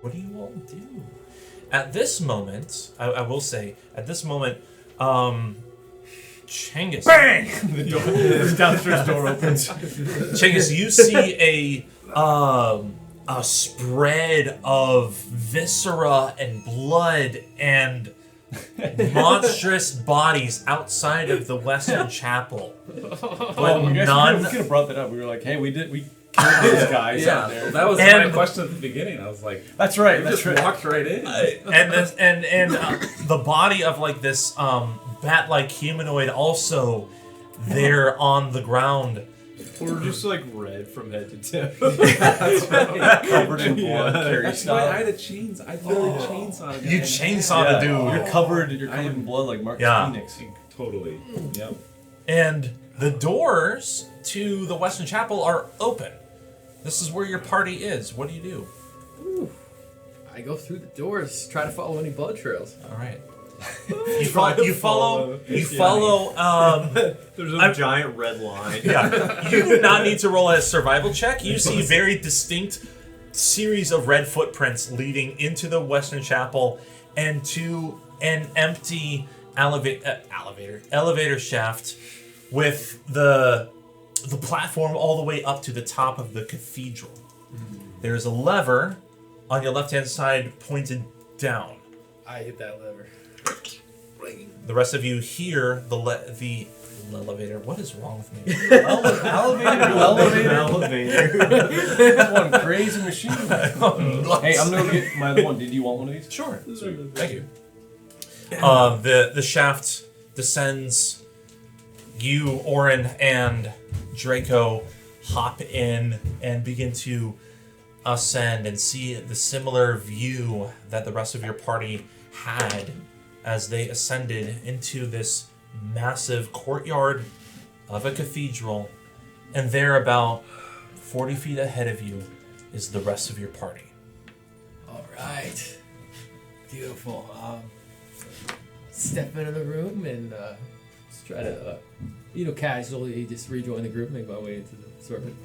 What do you all do? At this moment, I will say, at this moment, Chengis. Bang! The downstairs door opens. Chengis, you see a spread of viscera and blood and monstrous bodies outside of the Western Chapel. But we could have brought that up. We were like, hey, we killed those guys out there. That was my question at the beginning. I was like, that's right. We just walked right in. And the body of like this bat-like humanoid also there on the ground. We're just like red from head to toe. That's right. Covered in blood. Carry That's why I stuff. had a chains. I literally chainsawed a guy. You chainsaw the dude. You're covered in blood like Marcus Phoenix. Totally. Yep. And the doors to the Western Chapel are open. This is where your party is. What do you do? Ooh. I go through the doors, try to follow any blood trails. All right. You follow. There's a giant red line. Yeah. You do not need to roll a survival check. You see very distinct series of red footprints leading into the Western Chapel and to an empty elevator shaft with the platform all the way up to the top of the cathedral. There's a lever on your left-hand side pointed down. I hit that lever. The rest of you hear the elevator. What is wrong with me? Elevator. That's one crazy machine. Hey, I'm gonna get my other one. Did you want one of these? Sure. Thank you. The shaft descends. You, Orin, and Draco hop in and begin to ascend and see the similar view that the rest of your party had as they ascended into this massive courtyard of a cathedral. And there, about 40 feet ahead of you, is the rest of your party. All right. Beautiful. Step into the room and just try to, casually just rejoin the group, make my way into the assortment.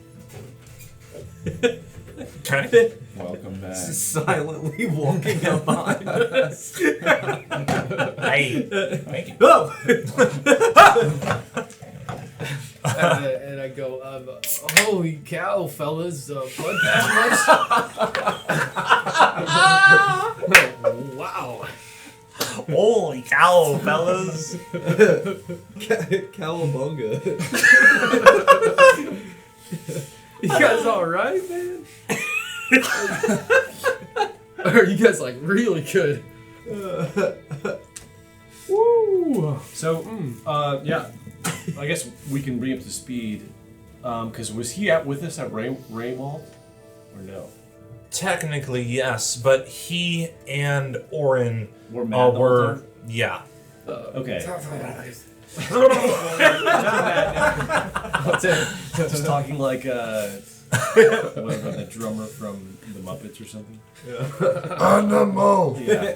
Okay. Welcome back. Silently walking up behind us. Hey. Thank you. Oh! And I go, holy cow, fellas, blood bath much? Wow. Holy cow, fellas. Cowabunga. You guys alright, man? Or you guys like really good? Woo! So, yeah, I guess we can bring up to speed. Because was he with us at Raymall? Or no? Technically, yes, but he and Orin Were mad the whole time? yeah. Okay. What's it? Just talking like, whatever, that drummer from the Muppets or something. Animal. Yeah.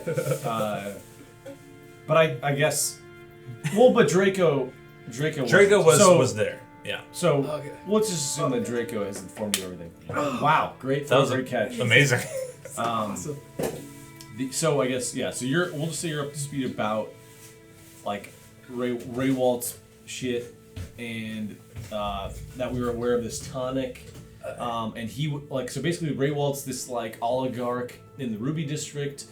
But I guess, but Draco was there. Yeah. So Okay. let's just assume that Draco has informed you of everything. Wow, great! That was great catch. Amazing. Awesome. So I guess so we'll just say you're up to speed about like Ray Walt's shit, and that we were aware of this Tonic, and he so basically Ray Walt's this like oligarch in the Ruby District.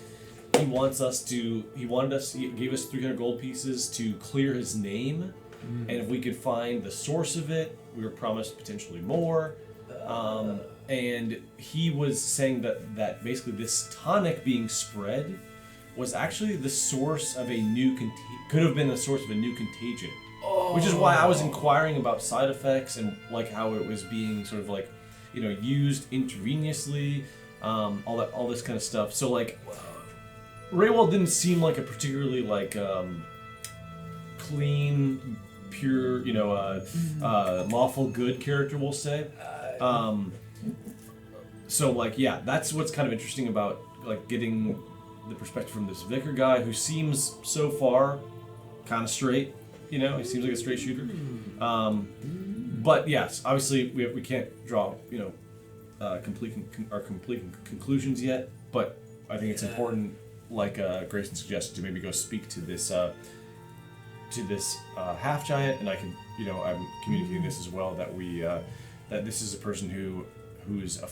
He gave us 300 gold pieces to clear his name. And if we could find the source of it, we were promised potentially more. And he was saying that basically this tonic being spread was actually the source of could have been the source of a new contagion. Which is why I was inquiring about side effects and like how it was being sort of like, used intravenously, all this kind of stuff. So like, Raywald didn't seem like a particularly like clean, pure, lawful good character, we'll say. So like, yeah, that's what's kind of interesting about like getting the perspective from this Vicar guy who seems so far kind of straight. He seems like a straight shooter. But yes, obviously we can't draw complete conclusions yet. but I think it's important, like Grayson suggested, to maybe go speak to this half giant, and I can, I'm communicating this as well, that we that this is a person who's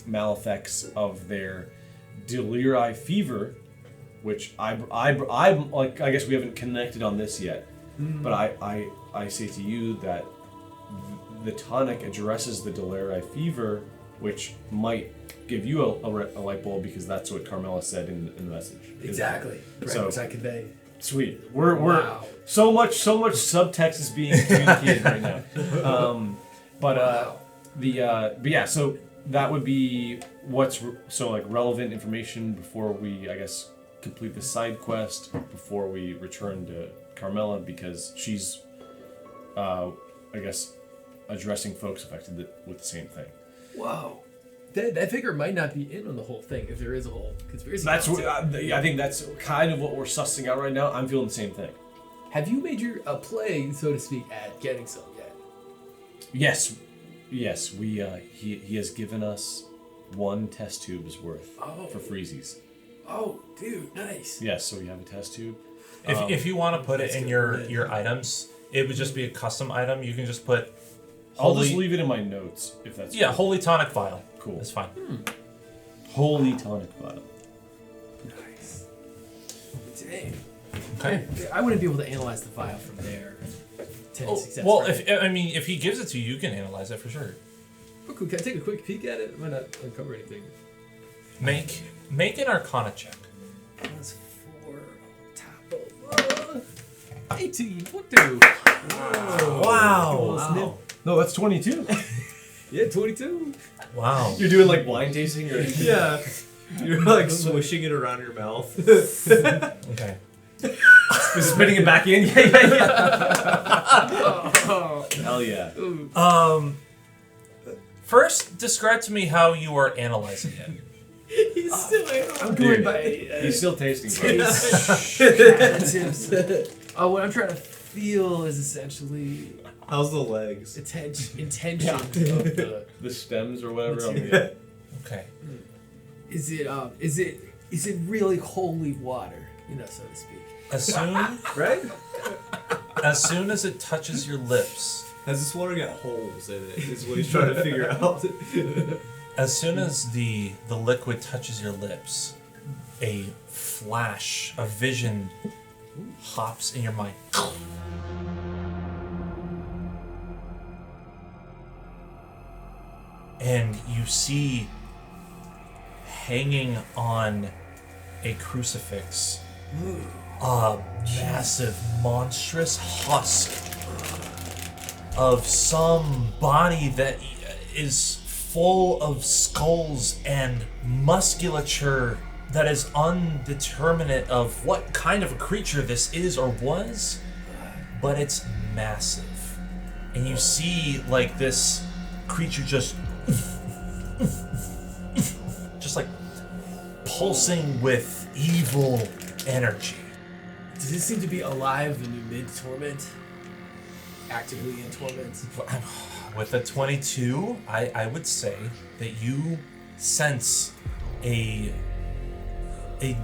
malefacts of their deliri fever, which I'm like, I guess we haven't connected on this yet, but I say to you that the tonic addresses the deliri fever, which might give you a light bulb, because that's what Carmella said in the message. Exactly. So- which I convey. Sweet. We're Wow. so much subtext is being communicated right now. But yeah. So that would be what's relevant information before we, I guess, complete the side quest, before we return to Carmella, because she's, I guess, addressing folks affected with the same thing. Whoa. That figure might not be in on the whole thing if there is a whole conspiracy. That's what concept. I think. That's kind of what we're sussing out right now. I'm feeling the same thing. Have you made your play, so to speak, at getting some yet? Yes. We he has given us 1 test tube's worth for freezies. Oh, dude, nice. Yes, so we have a test tube. If you want to put it That's in good. your items, it would just be a custom item. You can just put. I'll just leave it in my notes if that's Yeah, holy tonic vial. Cool. That's fine. Holy tonic vial. Nice. Dang. Okay. I wouldn't be able to analyze the vial from there. Well, if he gives it to you, you can analyze it for sure. Can I take a quick peek at it? It might not uncover anything. Make an Arcana check. Plus 4 top of 18. What do? Wow. No, that's 22. Yeah, 22. Wow. You're doing like wine tasting, or Yeah. You're like swishing it around your mouth. Okay. spitting it back in. Yeah. Hell yeah. First, describe to me how you are analyzing it. He's still I'm going doing by He's still tasting. Bro. what I'm trying to feel is essentially How's the legs? intention of the. The stems or whatever. Okay. Is it really holy water? So to speak. Right? As soon as it touches your lips, Has this water got holes in it? Is what he's trying to figure out. as soon as the liquid touches your lips, a flash, a vision hops in your mind. And you see hanging on a crucifix a massive, monstrous husk of some body that is full of skulls and musculature that is undeterminate of what kind of a creature this is or was, but it's massive. And you see like this creature just like pulsing with evil energy. Does it seem to be alive and mid-torment? Actively in torment? With a 22, I would say that you sense a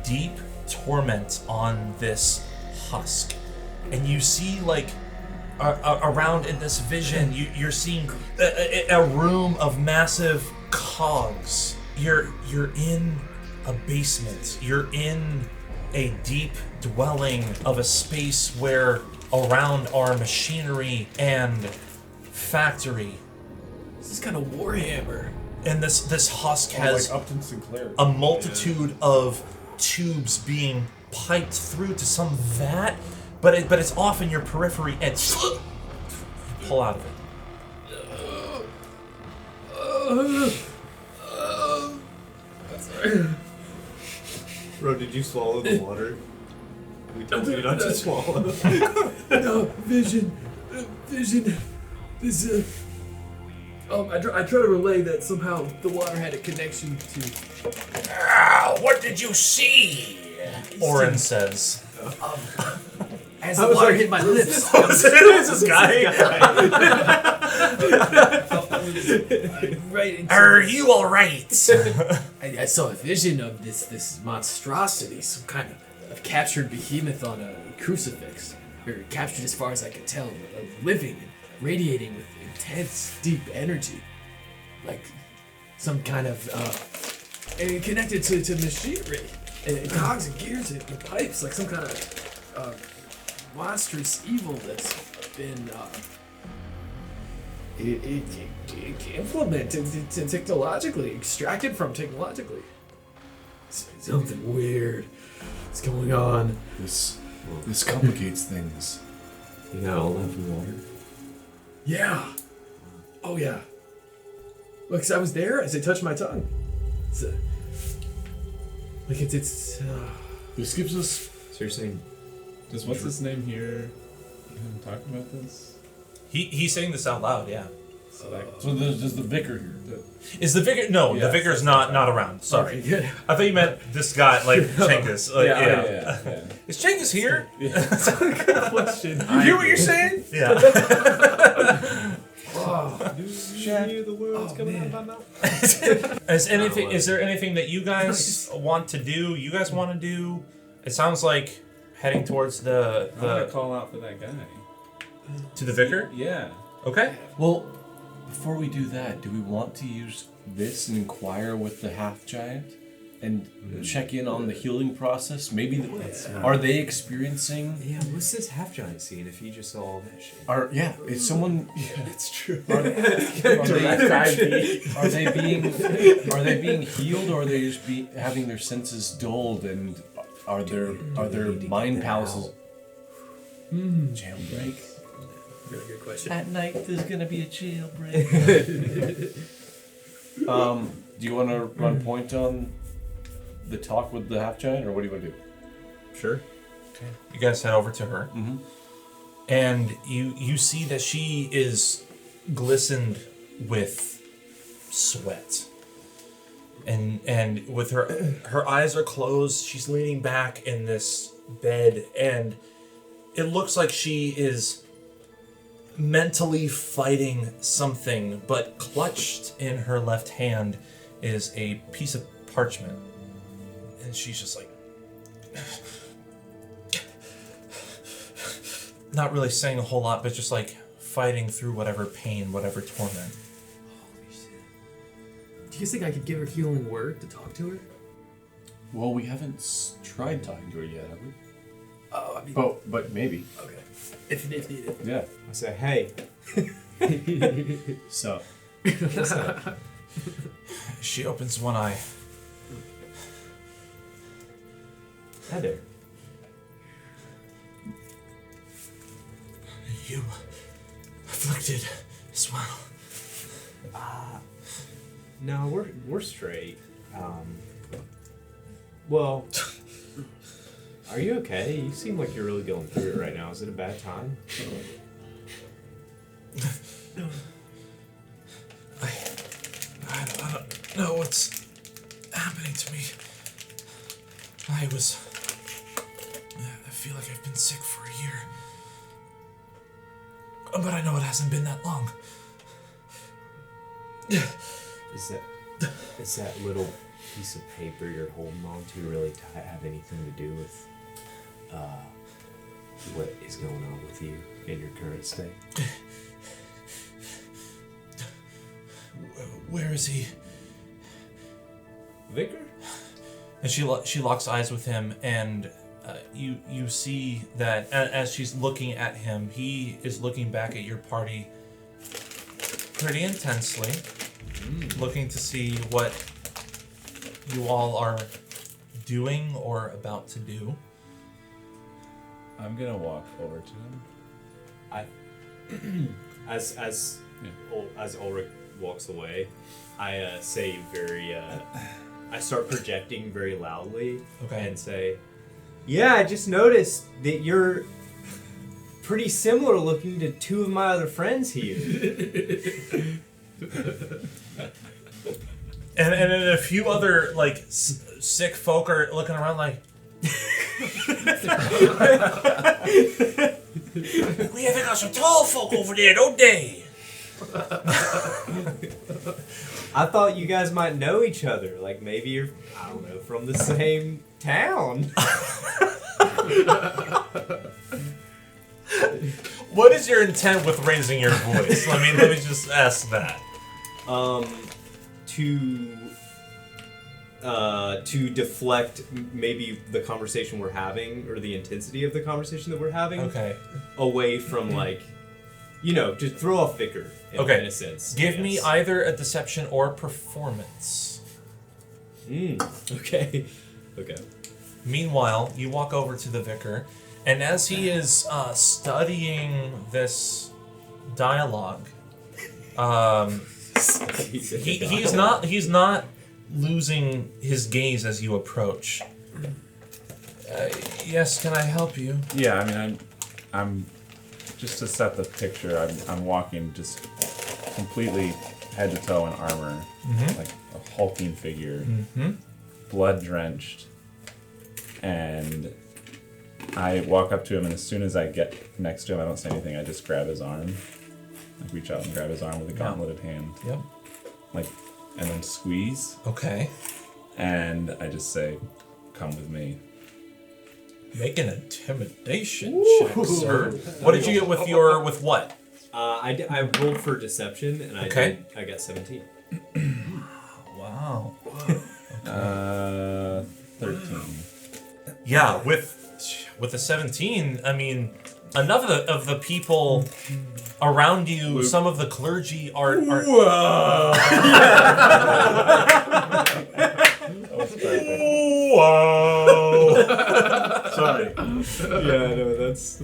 deep torment on this husk. And you see, like, around in this vision, you're seeing a room of massive cogs. You're in a basement. You're in a deep dwelling of a space where around are machinery and factory. This is kind of Warhammer. And this husk has like Upton Sinclair. a multitude of tubes being piped through to some vat, but it's off in your periphery and you pull out of it. Bro, did you swallow the water? We told you not to swallow. No, vision. This I try to relay that somehow the water had a connection to. What did you see? Orin says. As the water hit my lips. Who's this guy? Right into Are you all right? I I saw a vision of this monstrosity, some kind of captured behemoth on a crucifix, or captured as far as I could tell, living and radiating with intense, deep energy, like some kind of and connected to machinery and cogs and gears and pipes, like some kind of monstrous evil that's been implemented technologically, extracted from technologically. Something weird is going on. This complicates things. You got all that from water? Yeah. Oh yeah. Look, 'cause I was there as it touched my tongue. It's This gives us. So you're saying Does what's his name hear him talking about this? He's saying this out loud, yeah. So that So there's the vicar here. Is the vicar? No, the Yes, vicar's that's not around. Sorry, okay, good. I thought you meant this guy, like Chengis. Like, yeah. yeah. Is Chengis here? question. You hear what you're saying? Yeah. Hear the words Oh, coming out man. of my mouth? Is there anything that you guys want to do? You guys want to do? It sounds like heading towards I'm gonna the call out for that guy. to the vicar. Yeah. Okay. Well, before we do that, do we want to use this and inquire with the half giant and check in on the healing process? Maybe are they experiencing? Yeah, what's this half giant scene if he just saw all that shit? Is someone? It's true. Are they being healed, or are they just having their senses dulled, and are their mind palaces? Jailbreak. Really good question. At night, there's gonna be a jailbreak. Do you want to run point on the talk with the half giant, or what do you want to do? Sure. You guys head over to her, Mm-hmm. and you see that she is glistened with sweat, and with her eyes are closed. She's leaning back in this bed, and it looks like she is mentally fighting something, but clutched in her left hand is a piece of parchment, and she's just like not really saying a whole lot, but just like fighting through whatever pain, whatever torment. Holy shit. Do you guys think I could give her healing word to talk to her? Well, we haven't tried talking to her yet, have we? Oh, I mean, But maybe. okay. If needed. Yeah. I say, hey. So. She opens one eye. Hi there. You afflicted as well. No, we're straight. Well, are you okay? You seem like you're really going through it right now. Is it a bad time? I don't know what's happening to me. I feel like I've been sick for a year. But I know it hasn't been that long. Is that little piece of paper you're holding on to really have anything to do with what is going on with you in your current state? Where is he? Vicar? And she locks eyes with him, and you see that as she's looking at him, he is looking back at your party pretty intensely, looking to see what you all are doing or about to do. I'm gonna walk over to him. As Ulrich walks away, I say I start projecting very loudly, Okay. and say, "Yeah, I just noticed that you're pretty similar looking to two of my other friends here." And then a few other like sick folk are looking around like. We haven't got some tall folk over there, don't they? I thought you guys might know each other. Like maybe you're, I don't know, from the same town. What is your intent with raising your voice? Let me just ask that. To deflect maybe the conversation we're having or the intensity of the conversation that we're having. Okay. Away from like, to throw off Vicar. In a sense. Give me either a deception or performance. Okay. Okay. Meanwhile, you walk over to the Vicar, and as he is studying this dialogue, he's not losing his gaze as you approach. Yes, can I help you? Yeah, I mean, I'm just to set the picture. I'm walking just completely head to toe in armor, like a hulking figure, blood drenched, and I walk up to him, and as soon as I get next to him, I don't say anything. I just grab his arm, like reach out and grab his arm with a gauntleted hand, and then squeeze. Okay. And I just say, "Come with me." Make an intimidation check, sir. What did you get with what? I rolled for deception, and I got 17. Wow. 13. Yeah, with the 17, I mean, enough of the people around you, some of the clergy are Whoa! That was perfect. Whoa! Sorry. Yeah, no, that's.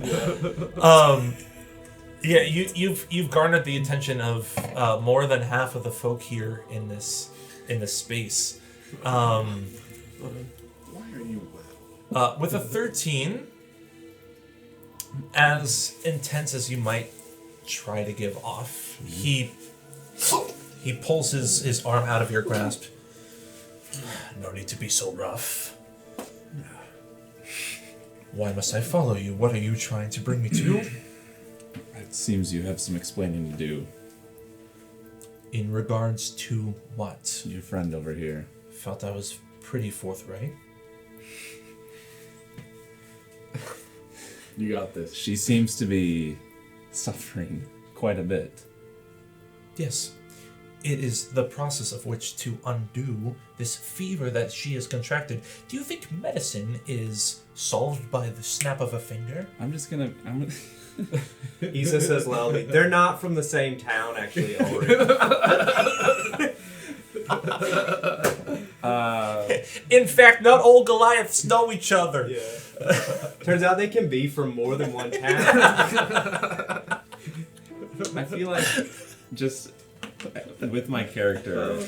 Yeah, you've garnered the attention of more than half of the folk here in this space. Why are you With a 13, as intense as you might try to give off, he pulls his arm out of your grasp. No need to be so rough. Why must I follow you? What are you trying to bring me to? It seems you have some explaining to do. In regards to what? Your friend over here. Felt I was pretty forthright. You got this. She seems to be suffering quite a bit. Yes. It is the process of which to undo this fever that she has contracted. Do you think medicine is solved by the snap of a finger? Isa says loudly, they're not from the same town, actually, Orin. In fact, not all Goliaths know each other. Yeah. Turns out they can be from more than one town. I feel like just with my character,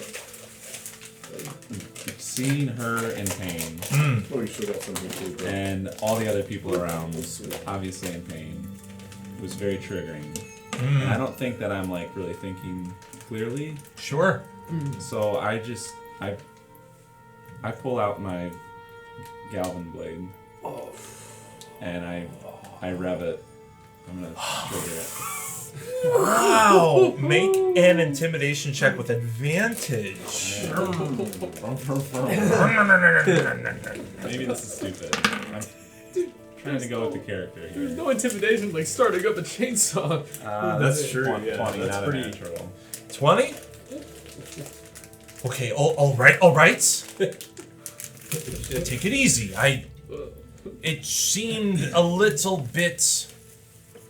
seeing her in pain, Oh, you should have something too, bro. and all the other people around obviously in pain, was very triggering. And I don't think that I'm like really thinking clearly. Sure. So I pull out my Galvin blade, and I rev it. I'm gonna trigger it. Wow. Make an intimidation check with advantage. Maybe this is stupid. I'm trying to go with the character here. There's no intimidation like starting up a chainsaw. That's true, 20, yeah, that's not pretty- a natural. 20? Okay, all right. Take it easy. It seemed a little bit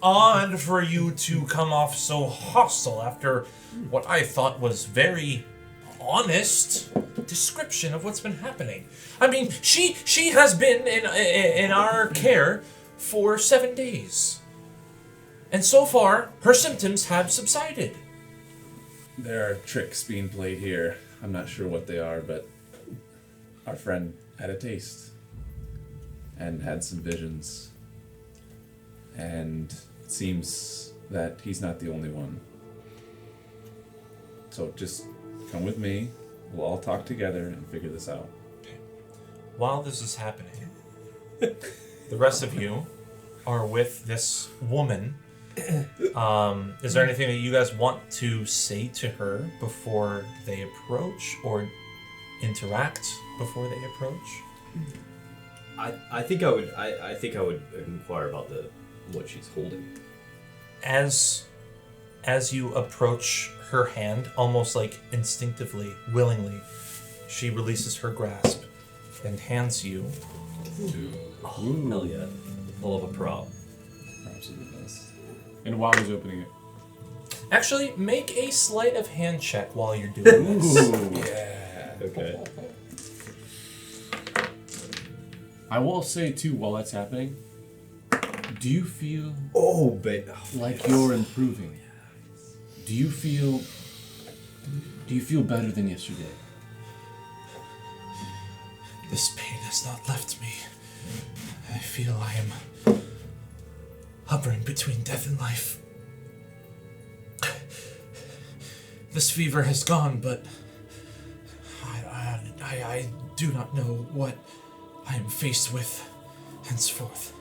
odd for you to come off so hostile after what I thought was very honest description of what's been happening. I mean, she has been in our care for 7 days. And so far, her symptoms have subsided. There are tricks being played here. I'm not sure what they are, but our friend had a taste and had some visions. And it seems that he's not the only one. So just come with me. We'll all talk together and figure this out. While this is happening, the rest of you are with this woman Is there anything that you guys want to say to her before they approach, or interact before they approach? I think I would inquire about what she's holding. As you approach her hand, almost like instinctively, willingly, she releases her grasp and hands you. Oh, hell yeah. Full of a prop. Absolutely best. And while he's opening it. Actually, make a sleight of hand check while you're doing this. Yeah. Okay. I will say too, while that's happening, do you feel like you're improving? Do you feel better than yesterday? This pain has not left me. I feel I am hovering between death and life. This fever has gone, but I do not know what I am faced with henceforth.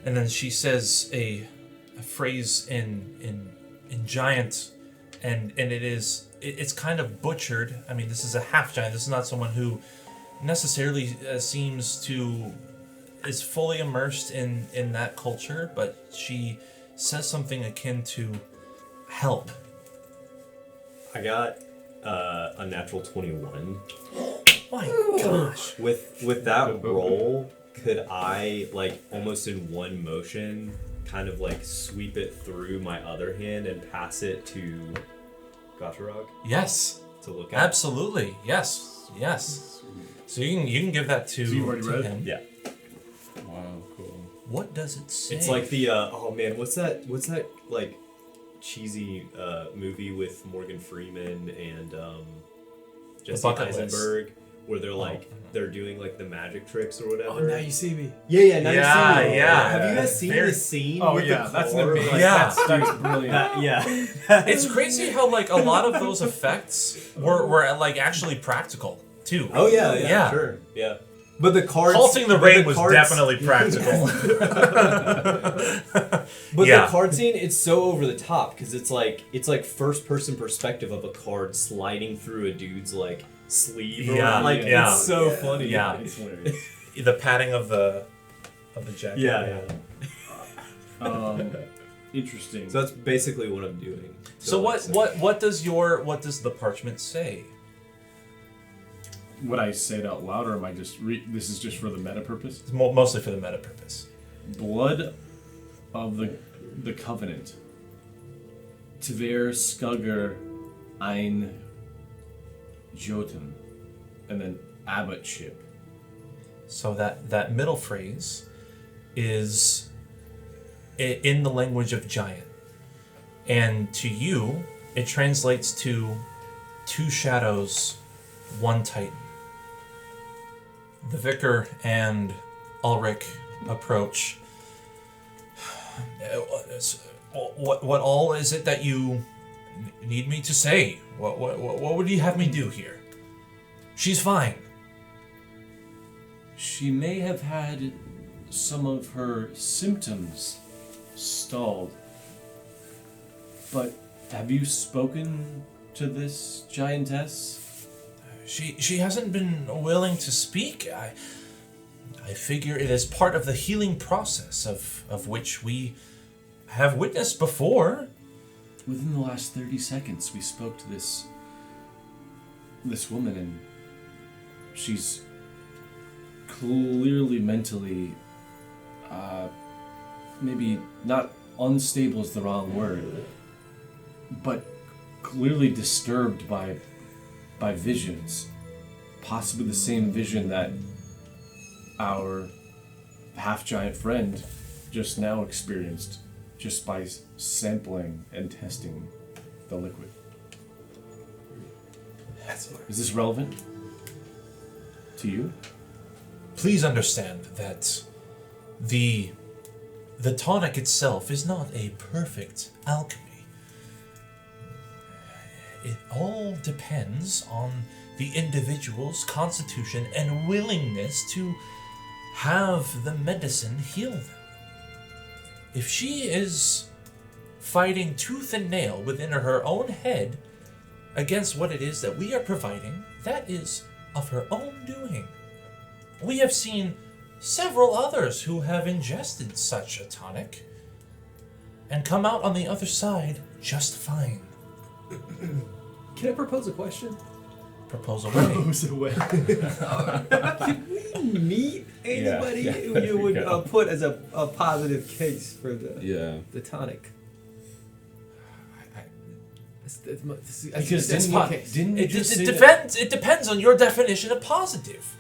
And then she says a phrase in giant, and it's kind of butchered. I mean, this is a half giant. This is not someone who necessarily is fully immersed in that culture, but she says something akin to help. I got a natural 21. My gosh. With that roll, could I, like, almost in one motion, kind of, like, sweep it through my other hand and pass it to Gotarog Yes. to look at? Absolutely. Yes. Yes. So you can give that to, So you've already read? him. Yeah. Wow, cool. What does it say? It's like the oh man, what's that like cheesy movie with Morgan Freeman and Jesse Bucket List. Eisenberg, where they're like they're doing like the magic tricks or whatever. Oh, now you see me. Yeah, now you see me. yeah. Have you guys seen Very- the scene Oh with yeah, the that's an car? amazing. Yeah. That's brilliant. Yeah. It's crazy how like a lot of those effects were like actually practical too. Oh yeah, Yeah. sure. Yeah. But the cards... Halting the but rain was cards- definitely practical. But Yeah. the card scene, it's so over the top because it's like first person perspective of a card sliding through a dude's like sleeve. Or Yeah, like yeah. it's so funny. Yeah. It's hilarious. The padding of the jacket. Yeah. Interesting. So that's basically what I'm doing. So what does the parchment say? Would I say it out loud, or am I just this is just for the meta purpose? It's mostly for the meta purpose. Blood of the covenant. Tver Skugger ein Jotun, and then abbotship. So that middle phrase is in the language of giant, and to you it translates to 2 shadows, 1 titan. The Vicar and Alric approach. What all is it that you need me to say? What would you have me do here? She's fine. She may have had some of her symptoms stalled. But have you spoken to this giantess? She hasn't been willing to speak. I figure it is part of the healing process of which we have witnessed before. Within the last 30 seconds, we spoke to this woman, and she's clearly mentally, maybe not unstable is the wrong word, but clearly disturbed by visions, possibly the same vision that our half-giant friend just now experienced just by sampling and testing the liquid. Is this relevant to you? Please understand that the tonic itself is not a perfect alchemy. It all depends on the individual's constitution and willingness to have the medicine heal them. if she is fighting tooth and nail within her own head against what it is that we are providing, that is of her own doing. We have seen several others who have ingested such a tonic and come out on the other side just fine. Can I propose a question? Propose away. Goes away. Can we meet anybody who you would put as a positive case for the tonic? Because didn't you just say that- It depends on your definition of positive.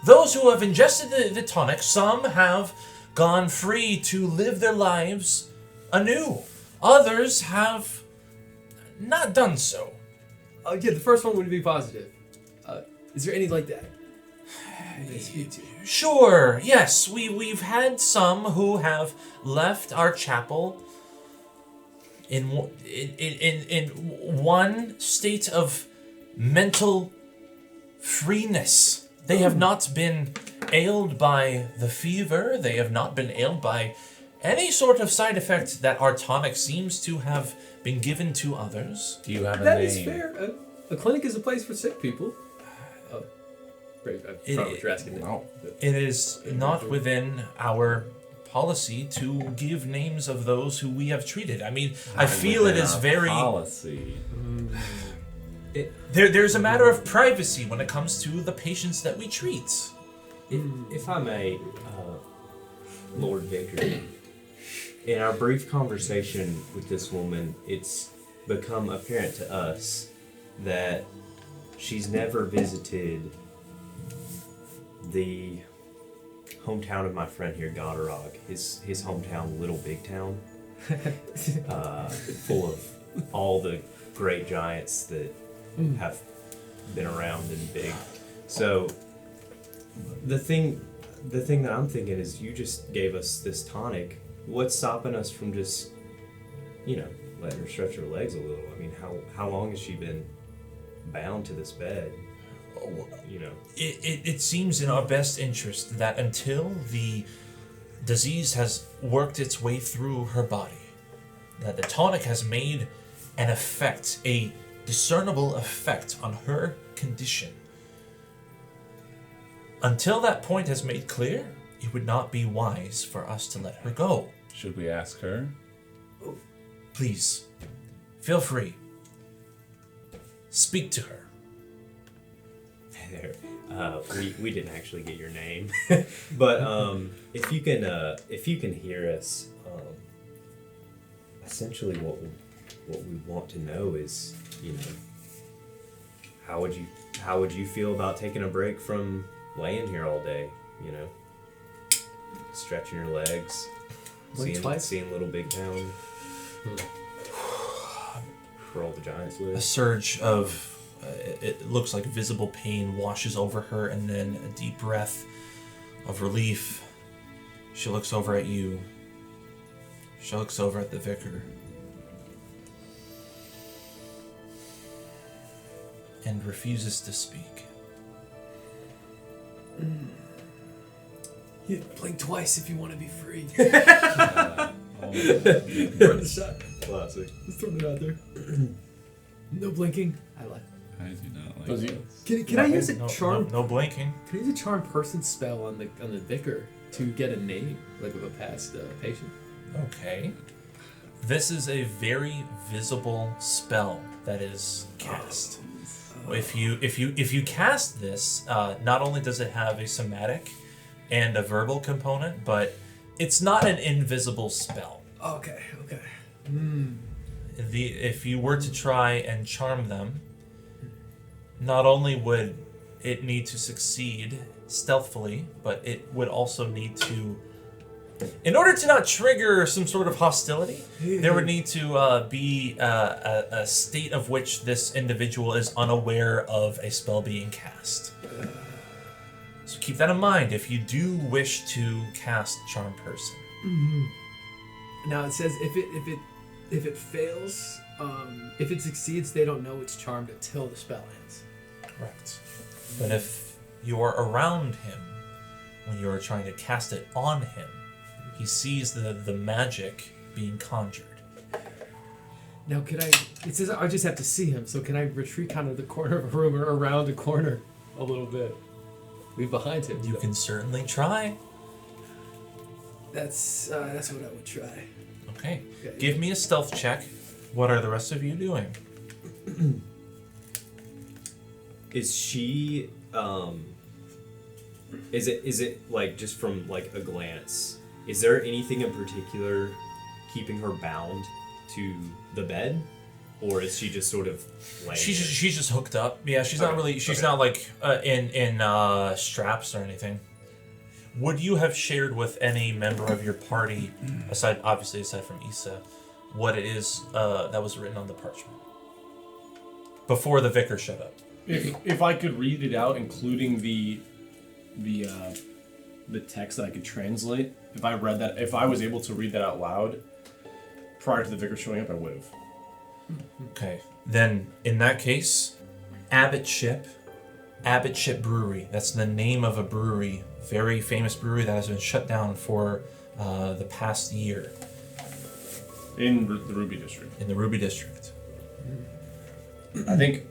Those who have ingested the tonic, some have gone free to live their lives anew. Others have not done so. Yeah, the first one would be positive. Is there any like that? Sure, yes, we've had some who have left our chapel in one state of mental freeness. They have not been ailed by the fever. They have not been ailed by any sort of side effect that our tonic seems to have been given to others. Do you have a That name? is fair. A clinic is a place for sick people. Brave, I probably you're asking that. No. It is not within our policy to give names of those who we have treated. I mean, I feel it Within is our very... policy. There's a matter of privacy when it comes to the patients that we treat. If I may, Lord Vicar, in our brief conversation with this woman, it's become apparent to us that she's never visited the hometown of my friend here, Godarog. His hometown, Little Big Town, full of all the great giants that have been around and big. So the thing that I'm thinking is, you just gave us this tonic. What's stopping us from just, letting her stretch her legs a little? I mean, how long has she been bound to this bed? It seems in our best interest that until the disease has worked its way through her body, that the tonic has made an effect, a discernible effect on her condition. Until that point has made clear, it would not be wise for us to let her go. Should we ask her? Please, feel free. Speak to her. We didn't actually get your name, but if you can hear us, essentially what we want to know is, how would you feel about taking a break from laying here all day? Stretching your legs, seeing Little Big Town, where all the giants A live. surge of, it looks like visible pain washes over her, and then a deep breath of relief. She looks over at you. She looks over at the vicar. And refuses to speak. You blink twice if you want to be free. Oh, Run the shot. Classic. Just throwing it out there. No blinking. I like. I do not like Does he- this. Can I use a charm? No blinking. Can I use a charm person spell on the vicar to get a name like of a past patient? Okay. This is a very visible spell that is cast. If you cast this, not only does it have a somatic and a verbal component, but it's not an invisible spell. Okay. If you were to try and charm them, not only would it need to succeed stealthily, but it would also need to, in order to not trigger some sort of hostility, there would need to be a state of which this individual is unaware of a spell being cast. So keep that in mind if you do wish to cast Charm Person. Now it says if it fails, if it succeeds, they don't know it's charmed until the spell ends. Correct. But if you are around him when you are trying to cast it on him, he sees the magic being conjured. Now, can I? It says I just have to see him. So can I retreat kind of the corner of a room or around a corner a little bit? Leave behind him. You can certainly try. That's what I would try. Okay. Give me a stealth check. What are the rest of you doing? Is she is it like just from like a glance, is there anything in particular keeping her bound to the bed, or is she just sort of laying She's just hooked up. Yeah, she's not really. She's not like in straps or anything. Would you have shared with any member of your party, aside from Issa, what it is that was written on the parchment before the vicar showed up? If I could read it out, including the text that I could translate, if I was able to read that out loud prior to the vicar showing up, I would have. Okay. Then, in that case, Abbotship Brewery. That's the name of a brewery, very famous brewery that has been shut down for the past year. In the Ruby District. In the Ruby District. I think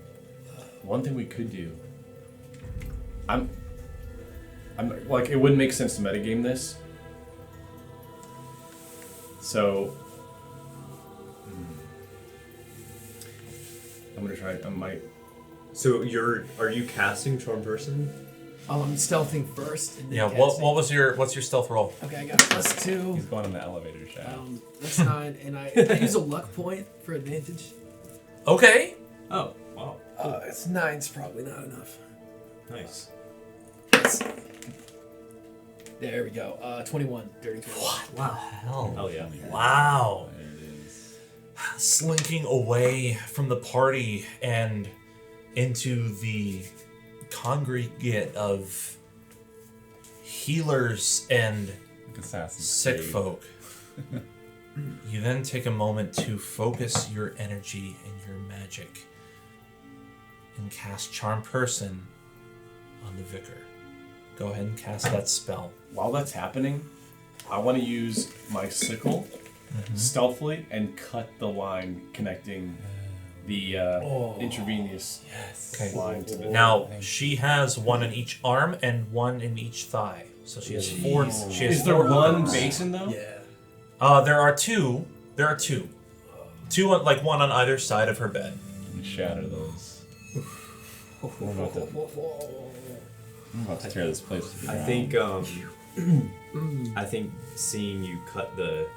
one thing we could do. I'm like, it wouldn't make sense to metagame this. So I'm gonna try. I might. So are you casting Charm Person? I'm stealthing first. And then Yeah. casting. What's your stealth roll? Okay, I got +2. He's going in the elevator shaft. That's 9, and I use a luck point for advantage. Okay. Oh, wow. It's 9's probably not enough. Nice. There we go. 21, dirty 20. What the hell? Oh yeah. Wow. There it is. Slinking away from the party and into the congregate of healers and Like Assassin's sick Creed. folk. You then take a moment to focus your energy and your magic and cast Charm Person on the Vicar. Go ahead and cast that spell. While that's happening, I want to use my sickle stealthily and cut the line connecting the intravenous Okay. line to the. Now, she has one in each arm and one in each thigh. So she has four. She has Is there four one arms. basin though? Yeah. There are two. There are two. Two, like one on either side of her bed. And shatter those. We're about to tear this place to the ground. I think seeing you cut the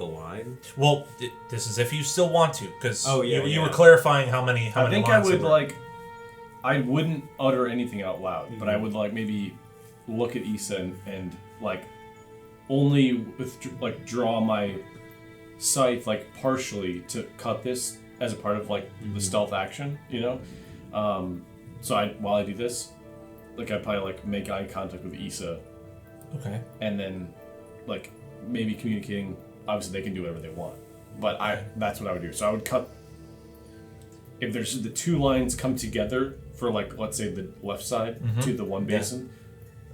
line. Well, this is if you still want to, because you were yeah. clarifying how many I think I lines there would were. like. I wouldn't utter anything out loud, but I would like maybe look at Issa and like only draw my scythe like partially to cut this as a part of like the stealth action, you know. So while I do this, like I'd probably like make eye contact with Issa. Okay. And then like maybe communicating. Obviously, they can do whatever they want, but that's what I would do. So I would cut. If there's the two lines come together for like, let's say the left side to the one basin,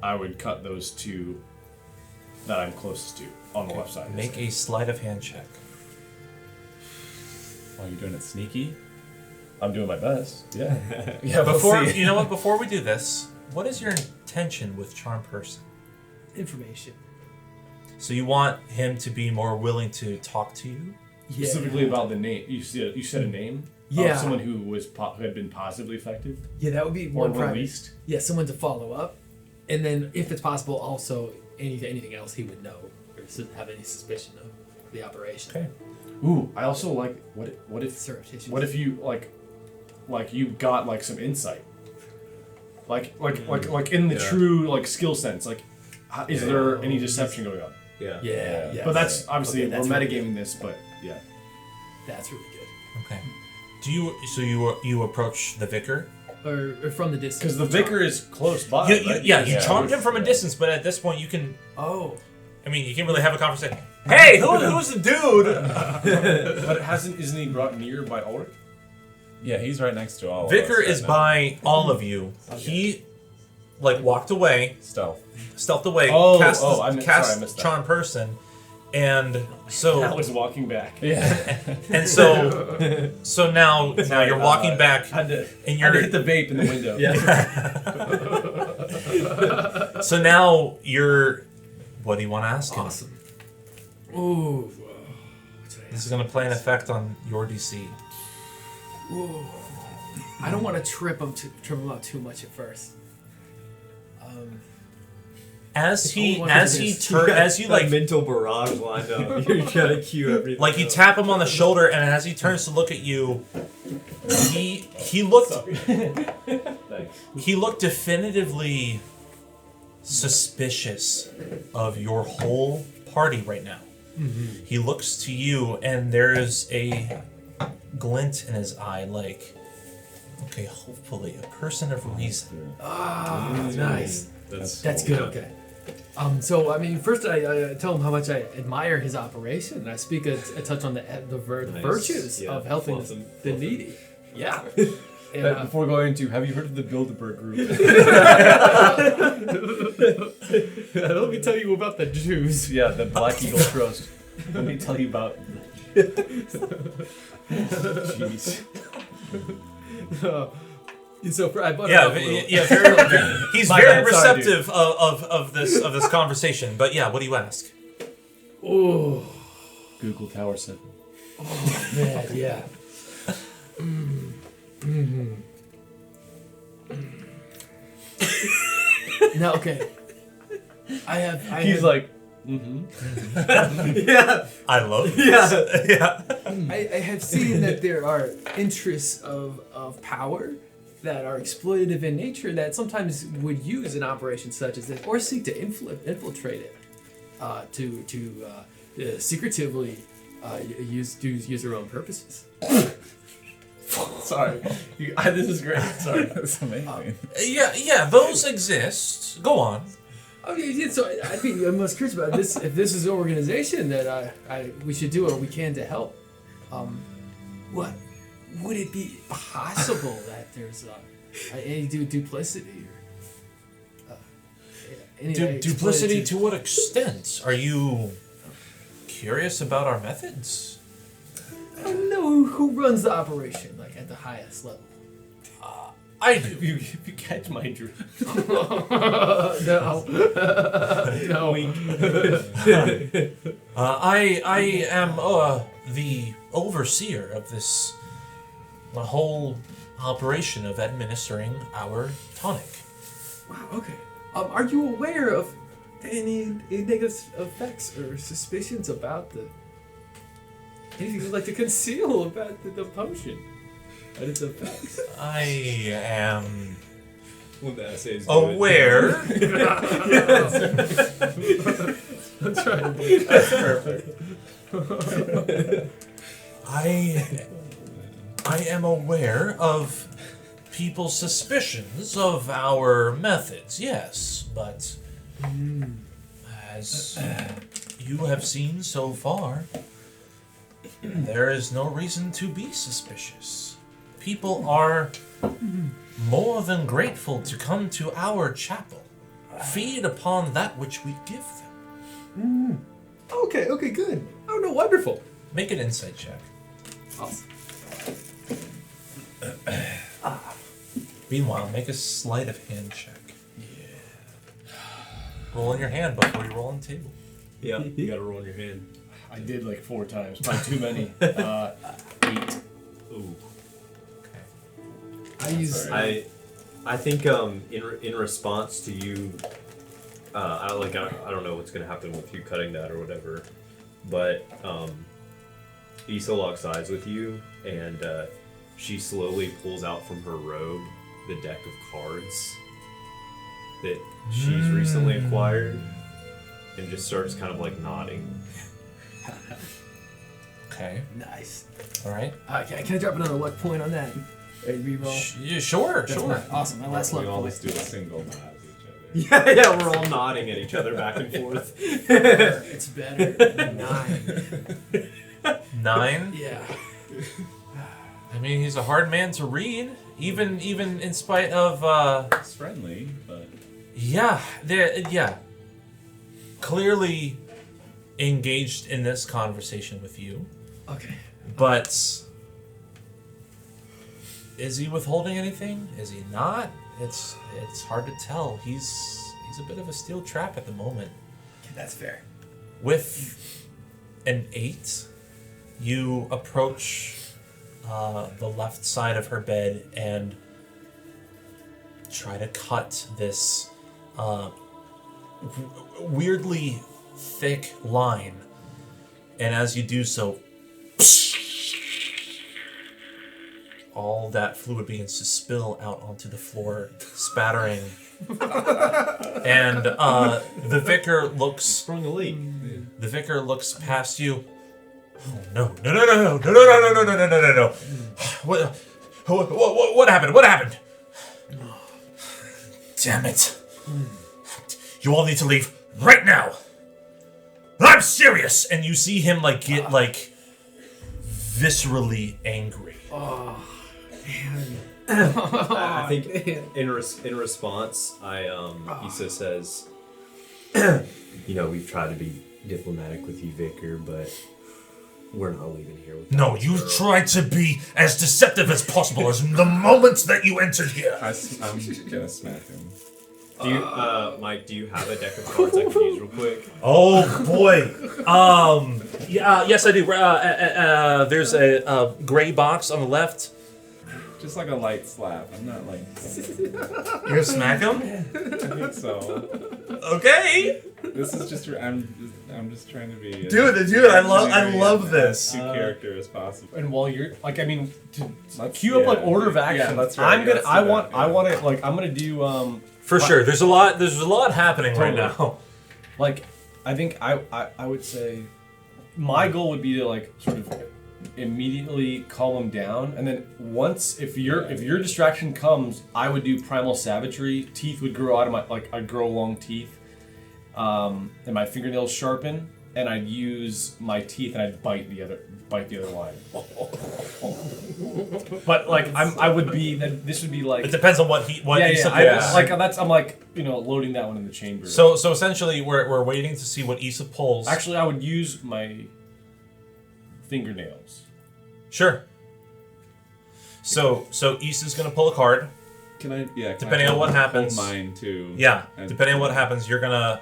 I would cut those two that I'm closest to on the left side. Make a sleight of hand check. Oh, you're doing it sneaky? I'm doing my best. Yeah. Yeah, Before you know what? Before we do this, what is your intention with Charm Person? Information. So you want him to be more willing to talk to you? Yeah. Specifically about the name. You said a name. Yeah. Of someone who who had been positively affected Yeah, that would be or one private. released. Yeah, someone to follow up, and then if it's possible, also anything else he would know or have any suspicion of the operation. Okay. Ooh, I also like what if Surreptitious. what if you like you got like some insight, like in the true like skill sense, like is there any deception going on? Yeah. Yeah. But that's obviously Okay, that's we're really metagaming this, but yeah. That's really good. Okay. Do you approach the vicar? Or from the distance. Because the vicar is close by. right? You charmed him from a distance, but at this point you can. Oh. I mean, you can't really have a conversation. Hey, who's the dude? But isn't he brought near by Alric? Yeah, he's right next to all of us. Vicar right is now. by all of you. Okay. like walked away, stealthed away, Oh, cast, I missed that. charm person, and so I was walking back. and so now you're walking back, Had to and had to you're hit the vape in the window. so now you're. What do you want to ask him? Awesome. Ooh. This is going to play an effect on your DC. Ooh. I don't want to trip him up too much at first. As you like mental barrage lined up. You're trying to cue everything. Like you tap him on the shoulder, and as he turns to look at you, he looked he looked definitively suspicious of your whole party right now. Mm-hmm. He looks to you, and there's a glint in his eye, like, okay, hopefully a person of reason. Ah, nice. That's cool. good. Okay. So I mean, first I tell him how much I admire his operation. And I speak a touch on the virtues of helping the needy. Yeah. But before going into, have you heard of the Bilderberg group? Let me tell you about the Jews. Yeah, the Black Eagle Trust. Let me tell you about. Jeez. So I he's very receptive of this conversation. But yeah, what do you ask? Oh, Google Tower 7. Oh man, yeah. No, okay. He's like, yeah. I love this. Yeah. I have seen that there are interests of power that are exploitative in nature that sometimes would use an operation such as this, or seek to infiltrate it, to secretively use their own purposes. Sorry, this is great. Sorry, That's amazing. Yeah, those exist. Go on. Okay, yeah, so I think I'm most curious about this. If this is an organization that we should do what we can to help, what would it be possible that there's any duplicity or any duplicity to what extent? Are you curious about our methods? I don't know who runs the operation, like at the highest level. I do. If you catch my drift. No. I am the overseer of this whole operation of administering our tonic. Wow. Okay. Are you aware of any negative effects or suspicions about anything you'd like to conceal about the potion and its effects? I am When the essays aware. That's right. That's perfect. I am aware of people's suspicions of our methods, yes, but as you have seen so far, there is no reason to be suspicious. People are more than grateful to come to our chapel, feed upon that which we give them. Okay, good. Oh no, wonderful. Make an insight check. Awesome. Meanwhile, make a sleight of hand check. Yeah. Roll in your hand before you roll on the table. Yeah, you gotta roll in your hand. I did like 4 times. Probably too many. 8. Ooh. Okay. I think in response to you, I don't know what's gonna happen with you cutting that or whatever, but Issa locks eyes with you, and she slowly pulls out from her robe the deck of cards that she's recently acquired, and just starts kind of like nodding. Okay. Nice. All right. Can I drop another luck point on that? Reroll. Sure. Awesome. My last luck We all point. just do a single nod at each other. Yeah, we're all nodding at each other back and forth. It's better. 9. 9? Yeah. I mean, he's a hard man to read, even in spite of. It's friendly, but Yeah. Clearly engaged in this conversation with you. Okay. But is he withholding anything? Is he not? It's hard to tell. He's a bit of a steel trap at the moment. That's fair. With an 8, you approach the left side of her bed and try to cut this weirdly thick line. And as you do so, all that fluid begins to spill out onto the floor, spattering. And the vicar looks. Sprung a leak. The vicar looks past you. Oh no! No! What happened? What happened? Damn it! You all need to leave right now. I'm serious. And you see him get viscerally angry. Oh, man. I think in response, Issa says, we've tried to be diplomatic with you, Vicar, but we're not leaving here with No, you tried to be as deceptive as possible as the moment that you entered here. I'm gonna smack him. Do you, Mike, do you have a deck of cards I can use real quick? Oh boy. Yes I do. There's a gray box on the left. Just like a light slap. I'm not like. You're gonna smack him? I think so. Okay. This is just. I'm just trying to be. Do it. I love this. As character as possible. And while you're to Let's- queue up yeah. order of action. Yeah, that's right. I'm gonna. Let's do I that, want. yeah. I want to I'm gonna do For sure. There's a lot happening right now. I think I would say my goal would be to sort of immediately calm him down, and then once if your distraction comes, I would do primal savagery. Teeth would grow out of my I'd grow long teeth, and my fingernails sharpen, and I'd use my teeth and I'd bite the other line. But I would be this would be It depends on what yeah. Issa pulls. I'm loading that one in the chamber. So essentially we're waiting to see what Issa pulls. Actually, I would use my fingernails. Sure. So Issa's gonna pull a card. Can I? Yeah. Depending on what happens. Mine too. Yeah. And- Depending on what happens, you're gonna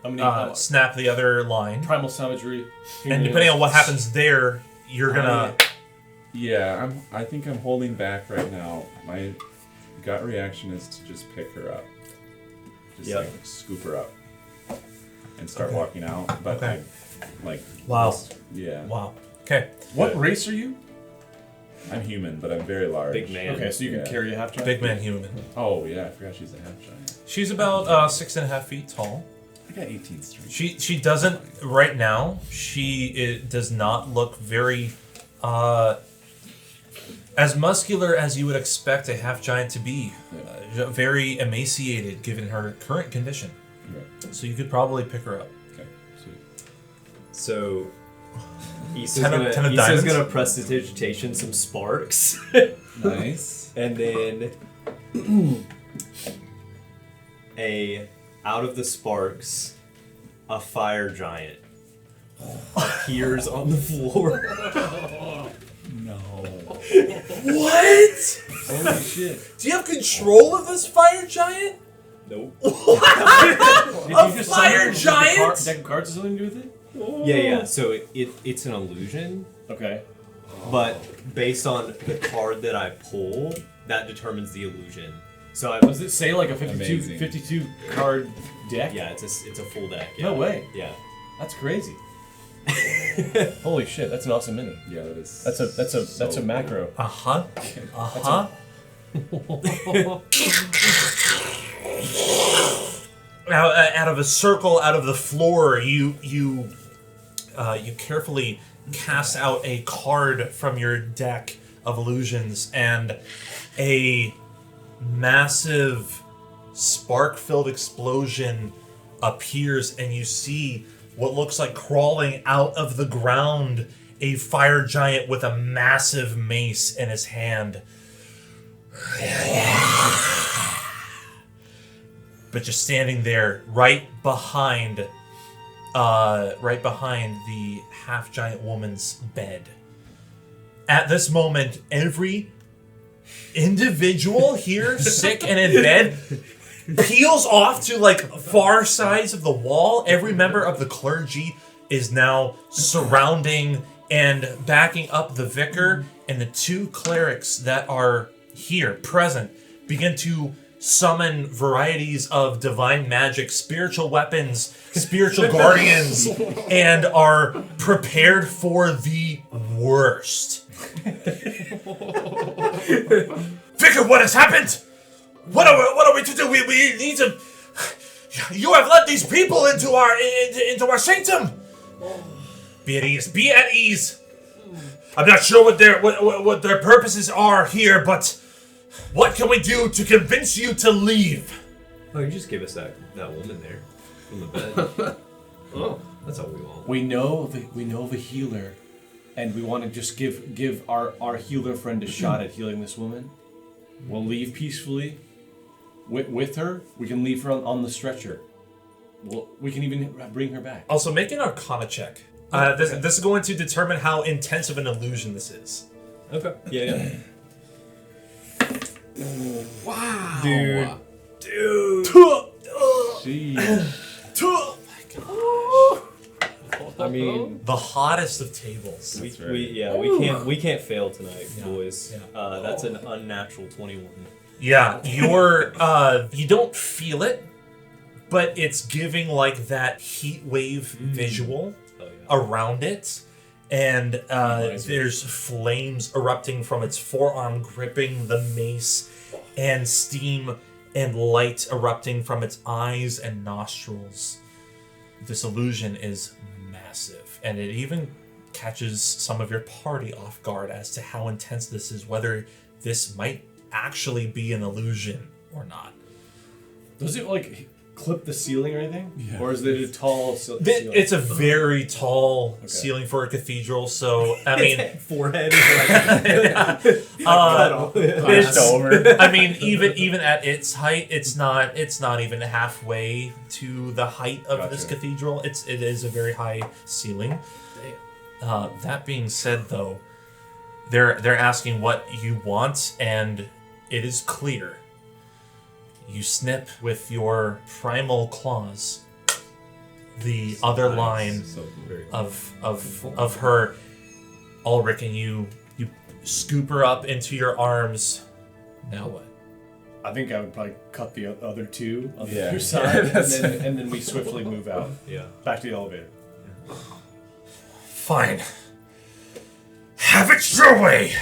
I'm gonna snap the other line. primal savagery. And depending on what happens there, you're gonna. Yeah, I think I'm holding back right now. My gut reaction is to just pick her up. Just scoop her up. And start walking out. But Okay. Wow. Wow. Yeah. Wow. Okay. What race are you? I'm human, but I'm very large. Big man. Okay, so you can carry a half giant. Big man human. Oh yeah, I forgot she's a half giant. She's about 6.5 feet tall. I got 18 strength. She doesn't right now. She does not look very as muscular as you would expect a half giant to be. Very emaciated given her current condition. Okay. So you could probably pick her up. Okay. Sweet. So, Issa's Ten of diamonds? gonna prestidigitation some sparks. Nice. And then out of the sparks, a fire giant appears on the floor. No. What? Holy shit! Do you have control of this fire giant? Nope. Did A fire giant? Deck of cards has something to do with it? Yeah. So it's an illusion, Okay. but based on the card that I pull, that determines the illusion. So I Does it say like a 52, Amazing. 52 card deck? yeah, it's a full deck. Yeah. No way. Yeah. That's crazy. Holy shit! That's an awesome mini. Yeah, that is. That's a macro. Uh-huh. Uh-huh. Now, out of a circle, out of the floor, you carefully cast out a card from your deck of illusions, and a massive spark-filled explosion appears, and you see what looks like crawling out of the ground a fire giant with a massive mace in his hand. but just standing there right behind the half-giant woman's bed. At this moment, every individual here, sick and in bed, peels off to like far sides of the wall. Every member of the clergy is now surrounding and backing up the vicar, and the two clerics that are here present begin to summon varieties of divine magic, spiritual weapons, spiritual guardians, and are prepared for the worst. Vicar, what has happened? What are we to do? We need to. You have led these people into our sanctum. Be at ease. Be at ease. I'm not sure what their purposes are here, but what can we do to convince you to leave? Oh, you just give us that woman there from the bed. Oh, that's all we want. We know of a healer, and we want to just give our healer friend a shot at healing this woman. We'll leave peacefully. With her, we can leave her on the stretcher. We can even bring her back. Also, make an Arcana check. This is going to determine how intense of an illusion this is. Okay. Yeah. Wow. Dude. I mean, The hottest of tables. we can't fail tonight, boys. Yeah. That's an unnatural 21. Yeah, you don't feel it, but it's giving like that heat wave visual around it, and there's flames erupting from its forearm gripping the mace, and steam and light erupting from its eyes and nostrils. This illusion is massive, and it even catches some of your party off guard as to how intense this is, whether this might actually be an illusion or not. Does it like clip the ceiling or anything? Yeah. Or is it a tall ceiling? It's a very tall ceiling for a cathedral, so I mean, forehead is it's over. I mean, even at its height, it's not even halfway to the height of this cathedral. It is a very high ceiling. That being said, though, they're asking what you want, and it is clear. You snip with your primal claws the other line of her, Alric, and you scoop her up into your arms. Now what? I think I would probably cut the other two on the other side, and then we swiftly move out. Yeah. Back to the elevator. Fine. Have it your way.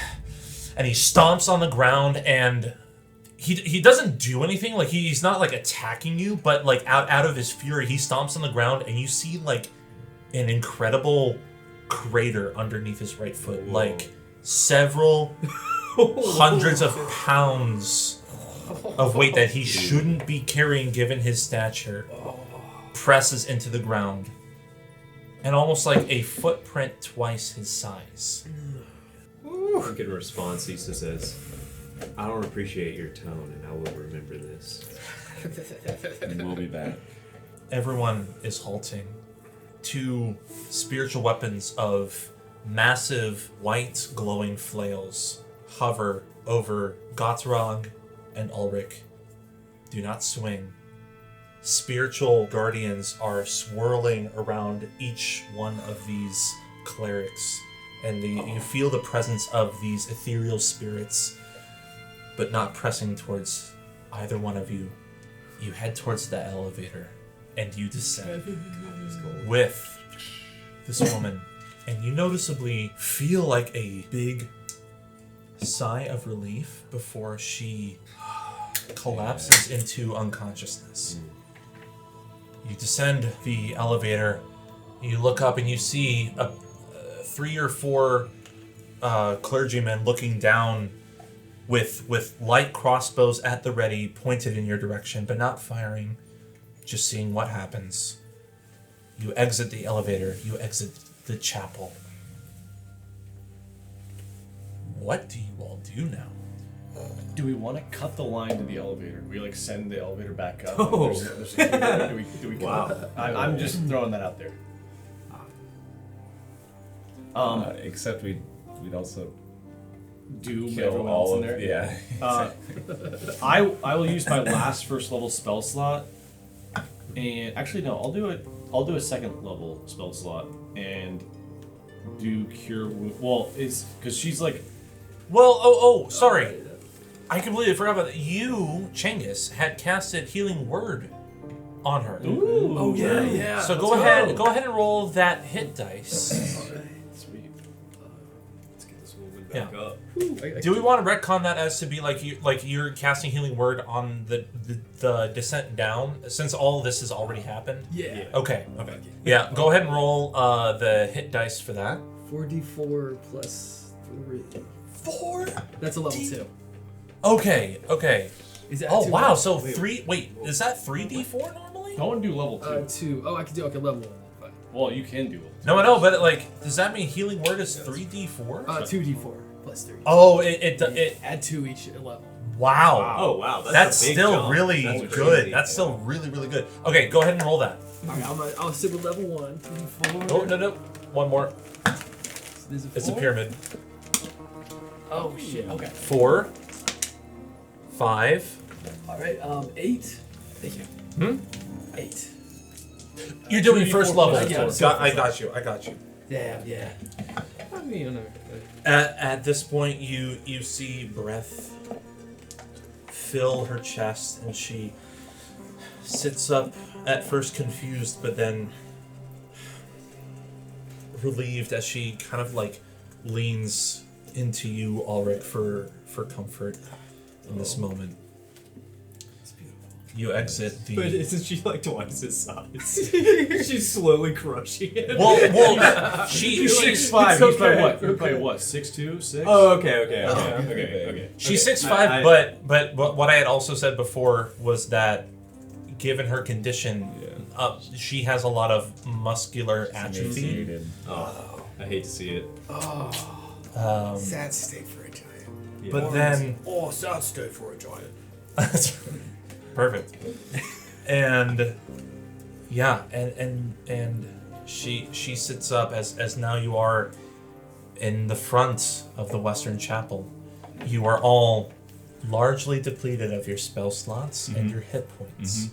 And he stomps on the ground, and he doesn't do anything. Like he's not like attacking you, but like out of his fury, he stomps on the ground, and you see like an incredible crater underneath his right foot. Whoa. Like several hundreds of pounds of weight that he shouldn't be carrying given his stature presses into the ground. And almost like a footprint twice his size. I think in response, he says, I don't appreciate your tone, and I will remember this. And we'll be back. Everyone is halting. Two spiritual weapons of massive white glowing flails hover over Gottrog and Alric. Do not swing. Spiritual guardians are swirling around each one of these clerics, and you feel the presence of these ethereal spirits, but not pressing towards either one of you. You head towards the elevator, and you descend with this woman, and you noticeably feel like a big sigh of relief before she collapses into unconsciousness. You descend the elevator, you look up and you see 3 or 4 clergymen looking down with light crossbows at the ready, pointed in your direction, but not firing, just seeing what happens. You exit the elevator, you exit the chapel. What do you all do now? Do we want to cut the line to the elevator? Do we like send the elevator back up? Oh. There's a do we Wow. I'm just throwing that out there. Except we'd also Do kill everyone all else in of there? yeah. I will use my last first level spell slot, and actually no, I'll do a second level spell slot and do cure wound. Well, it's because she's like Well, sorry. I completely forgot about that. You, Chengis, had casted Healing Word on her. ooh. Oh yeah. So let's go ahead and roll that hit dice. Sweet. Let's get this woman back up. Do we want to retcon that as to be like you're casting Healing Word on the descent down, since all this has already happened? Yeah. Okay. Yeah, go ahead and roll the hit dice for that. 4d4 plus 3. 4? That's a level 2. Okay. Is that Oh too wow, much? so 3, wait, is that 3d4 normally? I want to do level 2. 2. Oh, I can do level 1. Well, you can do it. No, I know, but does that mean Healing Word is 3d4? 2d4 plus 3. Oh, it Add 2 each level. wow. Oh wow, That's a big still jump. really That's good. crazy. That's still really good. Okay, go ahead and roll that. Alright, I'll stick with level 1. 2d4. Oh, no. One more. There's a 4. It's a pyramid. Oh shit. Okay. 4, 5. Alright, 8. Thank you. 8. You're doing first level. I got it. I got you. Damn, yeah. I mean, At this point, you see breath fill her chest, and she sits up, at first confused, but then relieved as she kind of leans into you, Alric, for comfort in this moment. It's beautiful. You exit the. But isn't she like twice his size? She's slowly crushing it. Well, she's 6'5". It's He's probably okay. what? You're probably what? 6'2", 6"? Oh, okay. She's Okay. 6'5", but what I had also said before was that, given her condition, she has a lot of muscular atrophy. Emaciated. Oh, I hate to see it. Sad state for a giant. But then, sad state for a giant. perfect. And yeah, and she sits up as now you are in the front of the Western Chapel. You are all largely depleted of your spell slots and your hit points.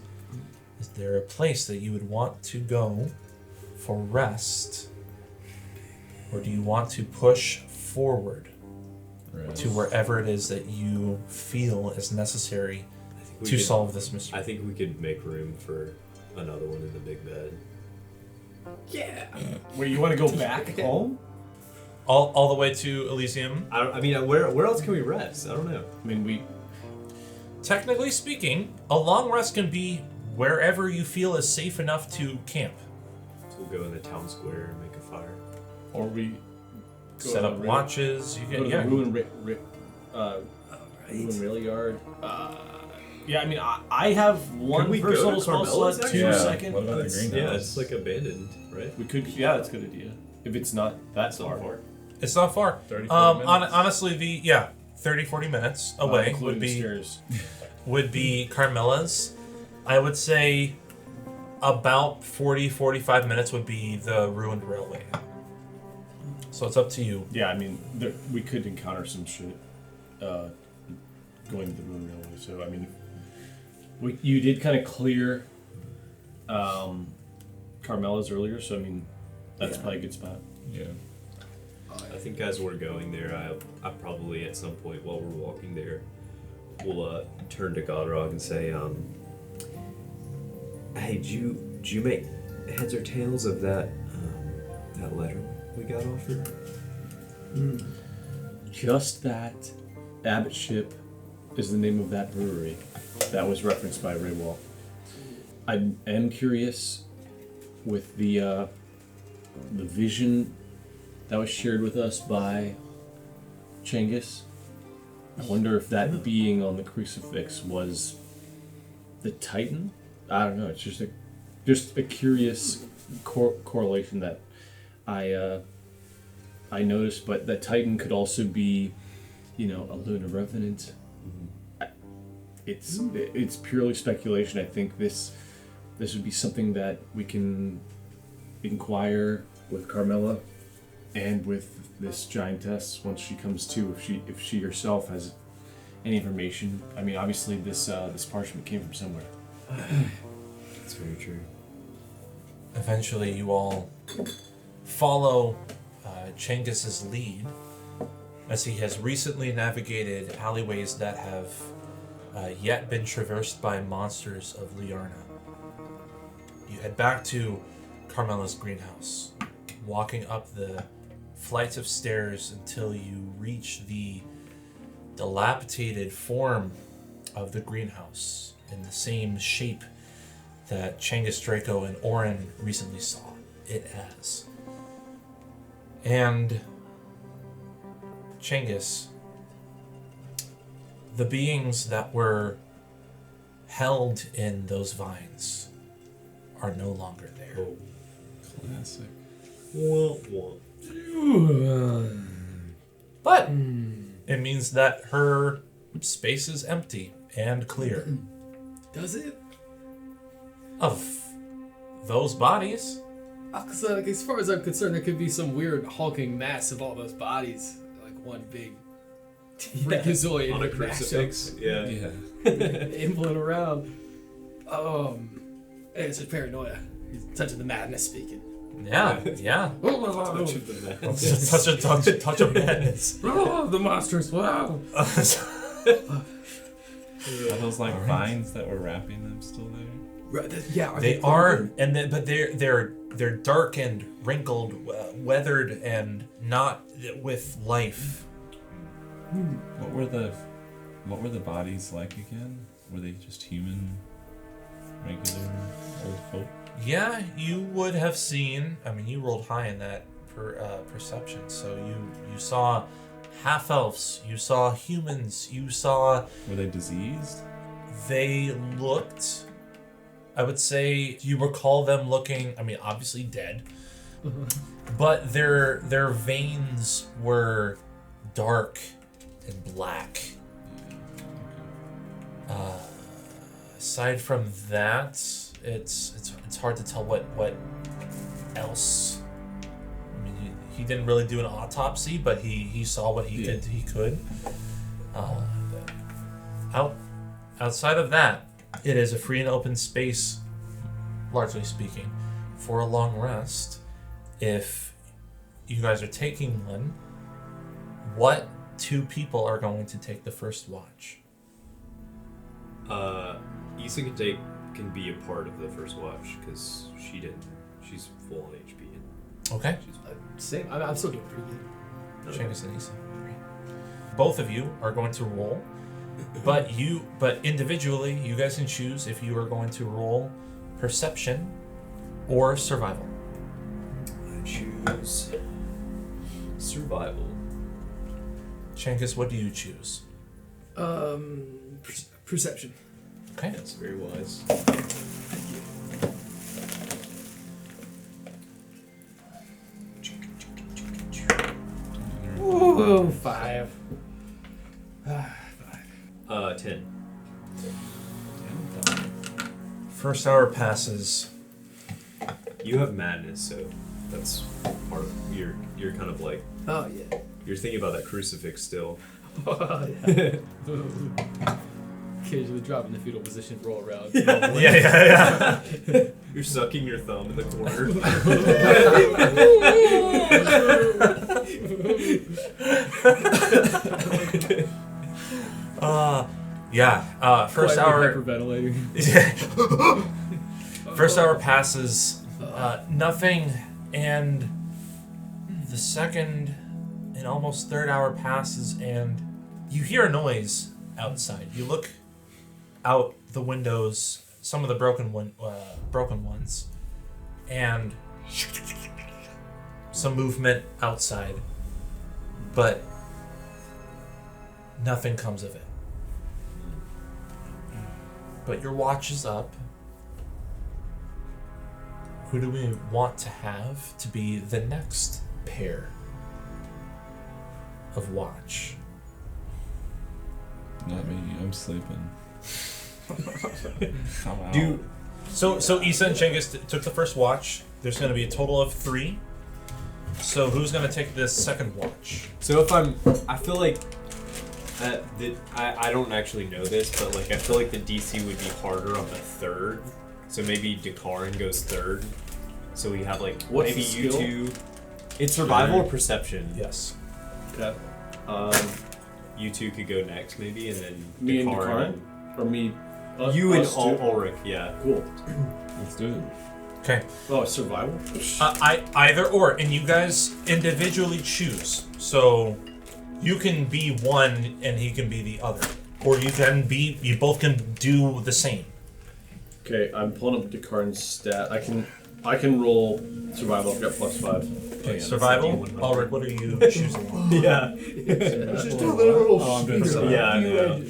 Is there a place that you would want to go for rest, or do you want to push forward to wherever it is that you feel is necessary to solve this mystery? I think we could make room for another one in the big bed. Yeah. Wait, you want to go back home? All the way to Elysium? I mean, where else can we rest? I don't know. I mean, Technically speaking, a long rest can be wherever you feel is safe enough to camp. So we'll go in the town square and make a fire. or we go Set up to watches. You Go can, to yeah. the ruin rail yard. Yeah, I mean, I have one we first go level to spell Carmella's, slot, actually? 2 Yeah. second. What about the greenhouse? Yeah, it's like abandoned, right? We could, yeah, that's a good idea. If it's not that So far. far. It's not far. 30, 40 minutes? Honestly, 30-40 minutes away including would the be stairs. Carmella's. I would say about 40-45 minutes would be the ruined railway. So it's up to you. Yeah, I mean, we could encounter some shit going to the ruin railway. So I mean, you did kind of clear Carmella's earlier, so I mean, that's probably a good spot. Yeah. I think as we're going there, I probably at some point while we're walking there, we'll turn to Godrog and say, hey, did you make heads or tails of that letter we got offered? Just that Abbotship is the name of that brewery that was referenced by Raywall. I am curious with the vision that was shared with us by Chengis. I wonder if that being on the crucifix was the Titan. I don't know. It's just a curious correlation that I noticed. But that Titan could also be, a lunar revenant it's purely speculation. I think this would be something that we can inquire with Carmella and with this giantess once she comes to, if she herself has any information. I mean, obviously this parchment came from somewhere. That's very true. Eventually, you all follow Chengis's lead, as he has recently navigated alleyways that have yet been traversed by monsters of Liarna. You head back to Carmella's greenhouse, walking up the flights of stairs until you reach the dilapidated form of the greenhouse in the same shape that Chengis, Draco, and Orin recently saw it as. And Chengis, the beings that were held in those vines are no longer there. Oh, classic. But it means that her space is empty and clear. Does it? Of those bodies. Cause like, as far as I'm concerned, there could be some weird hulking mass of all those bodies, like one big freakazoid On a crucifix. Yeah. ambling around. It's just paranoia. He's touching the madness speaking. Yeah. Touch of madness. The monsters! Wow! Are those like vines that were wrapping them still there? Yeah, They are, and then, but they're dark and wrinkled, weathered, and not with life. What were the bodies like again? Were they just human, regular old folk? Yeah, you would have seen. I mean, you rolled high in that perception, so you saw half elves, you saw humans, you saw. Were they diseased? They looked. I would say you recall them looking. I mean, obviously dead, but their veins were dark and black. Aside from that, it's hard to tell what else. I mean, he didn't really do an autopsy, but he saw what he could. Outside of that, it is a free and open space, largely speaking, for a long rest. If you guys are taking one, what two people are going to take the first watch? Issa can be a part of the first watch because she didn't. She's full on HP. Okay. Same. I'm still doing pretty good. Chengis and Issa. Both of you are going to roll, but individually, you guys can choose if you are going to roll perception or survival. I choose survival. Chengis, what do you choose? Perception. Okay. That's very wise. Ooh, 5. 10. First hour passes. You have madness, so that's part of you're kind of like Oh yeah. you're thinking about that crucifix still. Occasionally drop in the fetal position, roll around. Yeah. You're sucking your thumb in the corner. First hour. Hyperventilating. First hour passes. Nothing, and the second and almost third hour passes, and you hear a noise outside. You look out the windows, some of the broken ones, and some movement outside, but nothing comes of it. But your watch is up. Who do we want to have to be the next pair of watch? Not me. I'm sleeping. Do So Issa and Chengis took the first watch. There's going to be a total of 3. So who's going to take this second watch? so if I feel like I don't actually know this, but like I feel like the DC would be harder on the third. So maybe Dakarin goes third. So we have like What's maybe the you skill? two. It's survival or perception. Yes. Okay. You two could go next maybe, and then Me and Dakarin. Dakarin? Or me? You and us two? Ulrich, yeah. Cool. Let's do it. Okay. Oh, survival? Either or, and you guys individually choose. So you can be one and he can be the other, or you both can do the same. Okay, I'm pulling up Dakarin's stat. I can roll survival. I've got +5. Okay, survival. Alric, what are you choosing? Yeah. I'm doing so. Yeah, I know.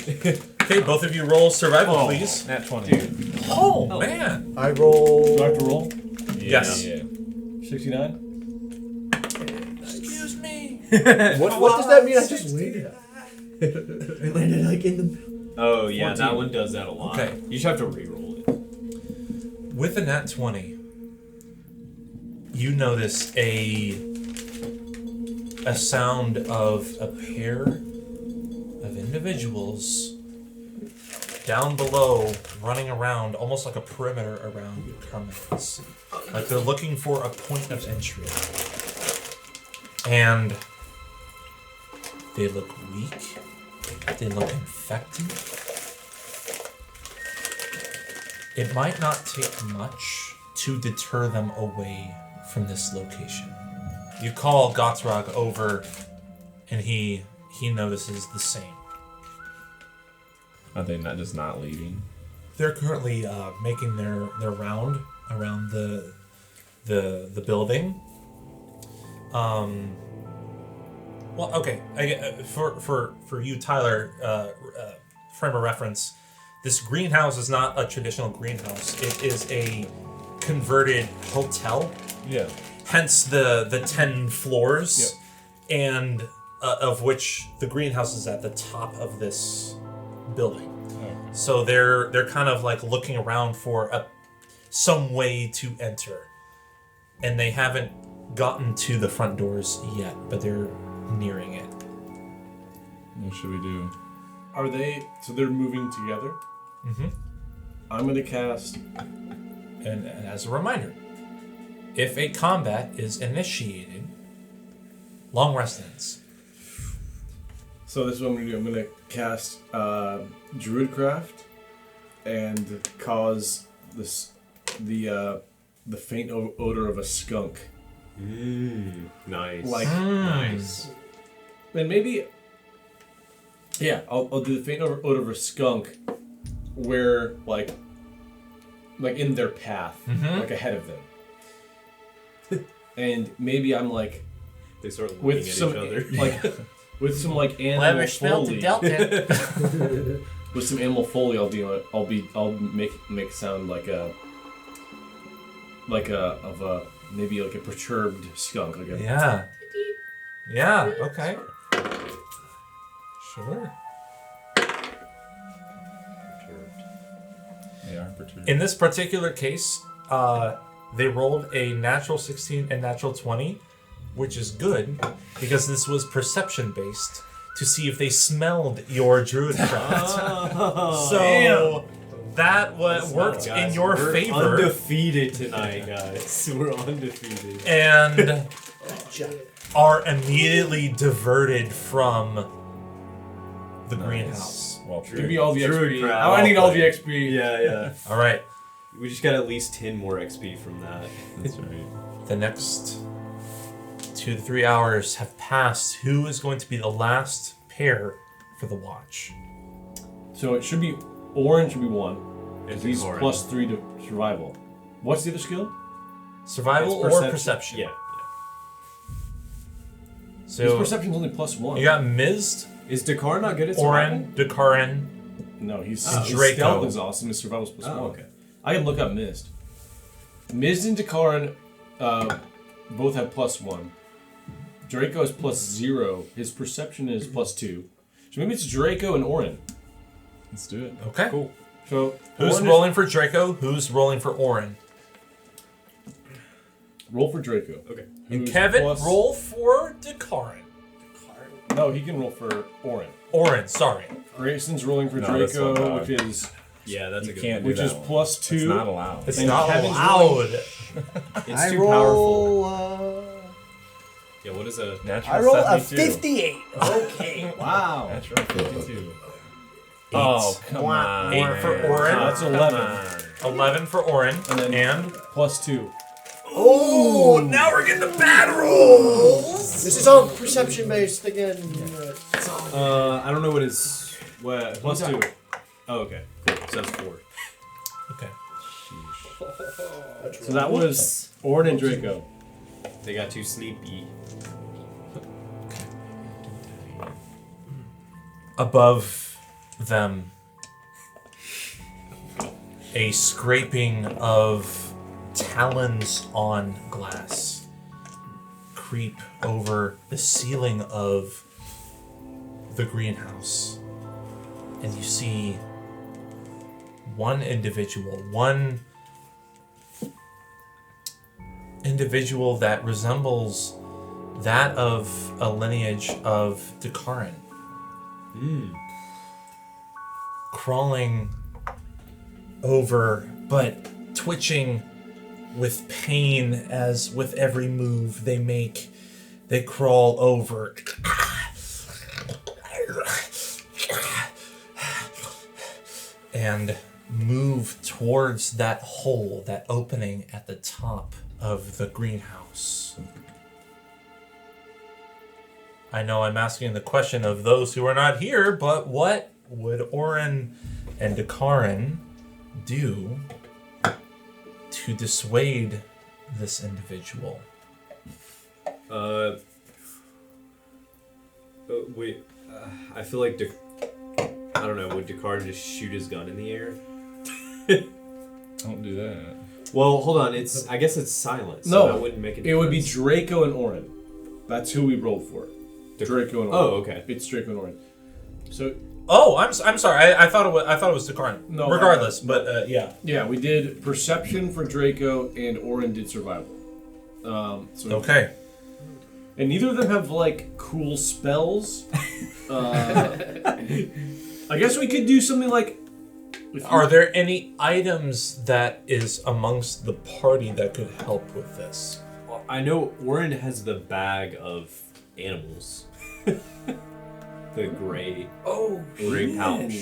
Okay, both of you roll survival, please. Nat 20. Oh man! I roll. Do I have to roll? Yes. Yeah. 69? Excuse me. What does that mean? I just waited. I landed like in the. Oh yeah, 14. that one does that a lot. Okay. You just have to re-roll it. With a nat 20, you notice a sound of a pair of individuals down below running around almost like a perimeter around Carmella's. Like they're looking for a point of entry. And they look weak. They look infected. It might not take much to deter them away from this location. You call Gotrog over, and he notices the same. Are they not leaving? They're currently making their round around the building. Well, okay. For you, Tyler, frame of reference. This greenhouse is not a traditional greenhouse. It is a converted hotel. Yeah. Hence the 10 floors, and of which the greenhouse is at the top of this building. Oh. So they're kind of like looking around for some way to enter, and they haven't gotten to the front doors yet, but they're nearing it. What should we do? Are they... So they're moving together? Mm-hmm. I'm going to cast... And as a reminder, if a combat is initiated, long rest ends. So this is what I'm going to do. I'm going to cast Druidcraft and cause the faint odor of a skunk. Nice. Like... Nice. And maybe... Yeah, I'll do the faint odor of a skunk where, like in their path, like ahead of them. And maybe I'm like... They start looking with at some, each other. like, with some like animal foley. With some animal foley, I'll make sound like a maybe like a perturbed skunk. Like a, Yeah, okay. Sure. They are perturbed. In this particular case, they rolled a natural 16 and natural 20, which is good because this was perception based to see if they smelled your druid craft. So that worked in your We're favor. Undefeated tonight, guys. We're undefeated. And are immediately diverted from the greenhouse. Well, give me all the Druid XP. craft. I need all the XP. Yeah. All right. We just got at least 10 more XP from that. That's right. The next 2 to 3 hours have passed. Who is going to be the last pair for the watch? So it should be Orin should be 1. It'd He's be Orin. +3 to survival. What's the other skill? Survival It's or perception? Yeah. His So perception's only +1. you got Mizd, Is Dakar not good at survival? Orin, Dakarin. No, his Draco. stealth is awesome. His survival's +1. Oh, okay. I can look up Mist. Mist and Dakarin both have +1. Draco is +0. His perception is +2. So maybe it's Draco and Orin. Let's do it. Okay. Cool. So Who's Orin is- rolling for Draco? Who's rolling for Orin? Roll for Draco. Okay. And Who's Kevin, plus- roll for Dakarin. No, he can roll for Orin. Orin, sorry. Grayson's rolling for No, this Draco, one, dog. which is Yeah, that's a You good can't one. do which is that one. plus It's 2. not allowed. It's And not Kevin's allowed. It's I too powerful. roll. Yeah, what is a... Natural I roll a 72. 58. Okay. Wow. Natural 52. 8. Oh, come on. 8 for man. Orin. That's Come 11. on. 11 for Orin. And then- And +2. oh, now we're getting the bad rolls. This is all perception based again. I don't know what his... What, +2. Oh, okay. Cool. So that's 4. Okay. So that was Orin and Draco. They got too sleepy. Above them, a scraping of talons on glass creep over the ceiling of the greenhouse. And you see one individual that resembles that of a lineage of Dakarin. Crawling over, but twitching with pain as with every move they make, they crawl over. And move towards that hole, that opening at the top of the greenhouse. I know I'm asking the question of those who are not here, but what would Orin and Dakarin do to dissuade this individual? Wait, I feel like I don't know, would Dakar just shoot his gun in the air? Don't do that. Well, hold on, I guess it's silent, so No, that wouldn't make a difference. It would be Draco and Orin. That's who we rolled for. Draco and Orin. Oh, okay. It's Draco and Orin. So Oh, I'm sorry. I thought it was Dakarin. No, regardless, but yeah. yeah, we did perception for Draco and Orin did survival. So Okay. And neither of them have like cool spells. I guess we could do something like. Are there any items that is amongst the party that could help with this? I know Orin has the bag of animals. The gray pouch.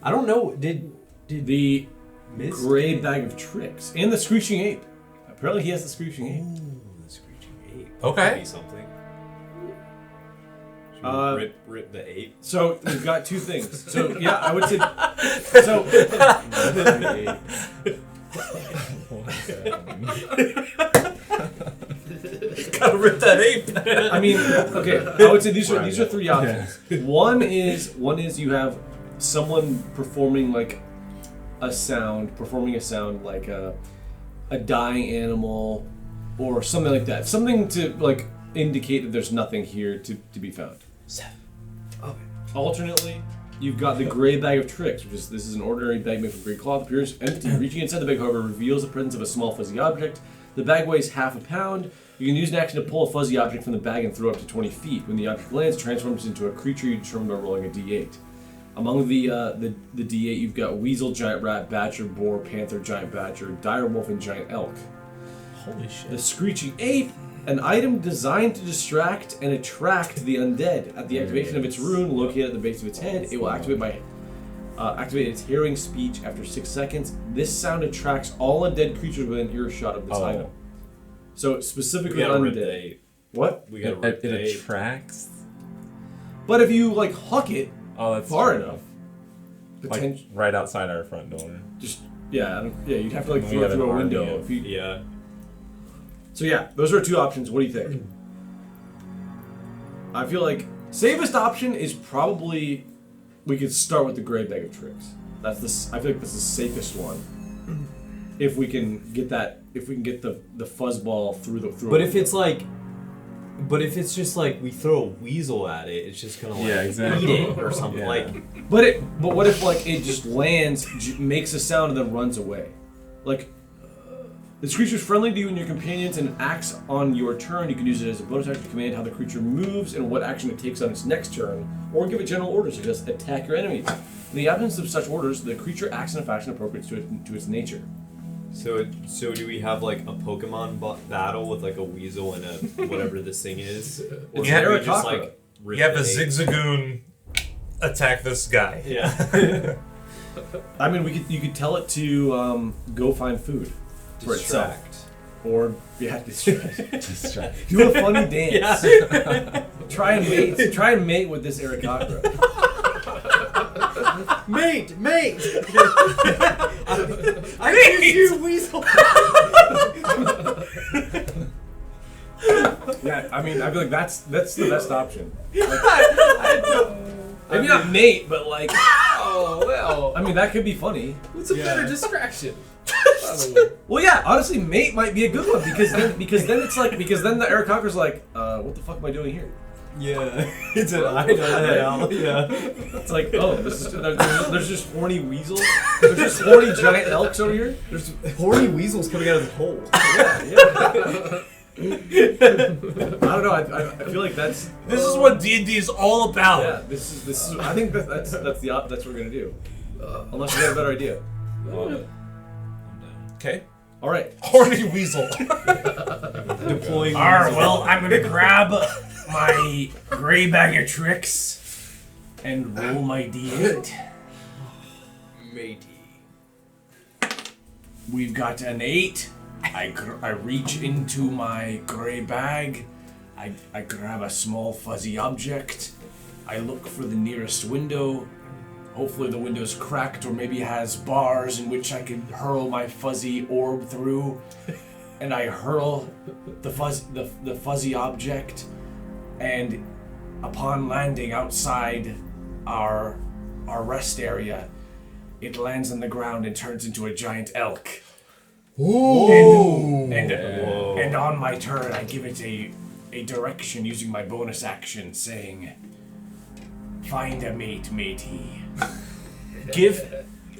I don't know, did the Miss gray bag of tricks and the screeching ape? Apparently, he has the screeching ape. the screeching ape. Okay. Maybe something. Should we rip the ape? So we've got two things. So yeah, I would say. So Gotta rip that ape. I mean, okay, I would say these are three options. One is you have someone performing a sound like a dying animal or something like that. Something to like indicate that there's nothing here to be found. Alternately, you've got the gray bag of tricks, this is an ordinary bag made from gray cloth, appears empty. Reaching inside the bag, however, reveals the presence of a small fuzzy object. The bag weighs half a pound. You can use an action to pull a fuzzy object from the bag and throw it up to 20 feet. When the object lands, it transforms into a creature you determine by rolling a d8. Among the d8, you've got weasel, giant rat, badger, boar, panther, giant badger, dire wolf, and giant elk. Holy shit. The screeching ape, an item designed to distract and attract the undead. At the activation of its rune, located at the base of its head, it will activate its hearing speech after 6 seconds. This sound attracts all undead creatures within earshot of this item. So We specifically gotta rip the undead. ape. What? We gotta rip It the ape. attracts. But if you huck it Oh, that's far true. enough, Like potential. right outside our front door. You'd have to We throw it have through an a window. army of- If you, Yeah. So yeah, those are two options. What do you think? I feel like safest option is probably we could start with the gray bag of tricks. I feel like that's the safest one. If we can get that, if we can get the fuzzball through. But if it's But if it's just like we throw a weasel at it, it's just gonna like exactly. eat it or something. Yeah. Like, But what if like it just lands, makes a sound, and then runs away? Like, this creature is friendly to you and your companions and acts on your turn. You can use it as a bonus action to command how the creature moves and what action it takes on its next turn, or give it general orders such as attack your enemies. In the absence of such orders, the creature acts in a fashion appropriate to its nature. so do we have like a Pokemon battle with like a weasel and a whatever this thing is? Or Yeah, do we just Aarakocra. like rip You have a it? Zigzagoon attack this guy. Yeah. I mean, you could tell it to go find food for itself, or distract. Distract. Do a funny dance. Try and mate with this Aarakocra. Mate! I choose you, weasel! Yeah, I mean, I feel like that's the best option. Maybe not mate, but like, Oh, well. I mean, that could be funny. What's a better distraction? By the way. Well, yeah, honestly, mate might be a good one because then the Aarakocra's like, what the fuck am I doing here? Yeah, it's an eye to hell. Yeah. It's like, oh, there's just horny weasels. There's just horny giant elks over here. There's horny weasels coming out of the hole. Yeah. I don't know. I feel like that's This is what D&D is all about. yeah. This is. I think that's what we're gonna do. Unless you have a better idea. Okay. All right. Horny weasel. Deploying. Well, I'm gonna grab my gray bag of tricks and roll my d8. Matey. We've got an 8. I reach into my gray bag. I grab a small fuzzy object. I look for the nearest window. Hopefully the window's cracked or maybe has bars in which I can hurl my fuzzy orb through. And I hurl the fuzzy object, and upon landing outside our rest area, it lands on the ground and turns into a giant elk. Ooh. And on my turn, I give it a direction using my bonus action, saying, "Find a mate, matey."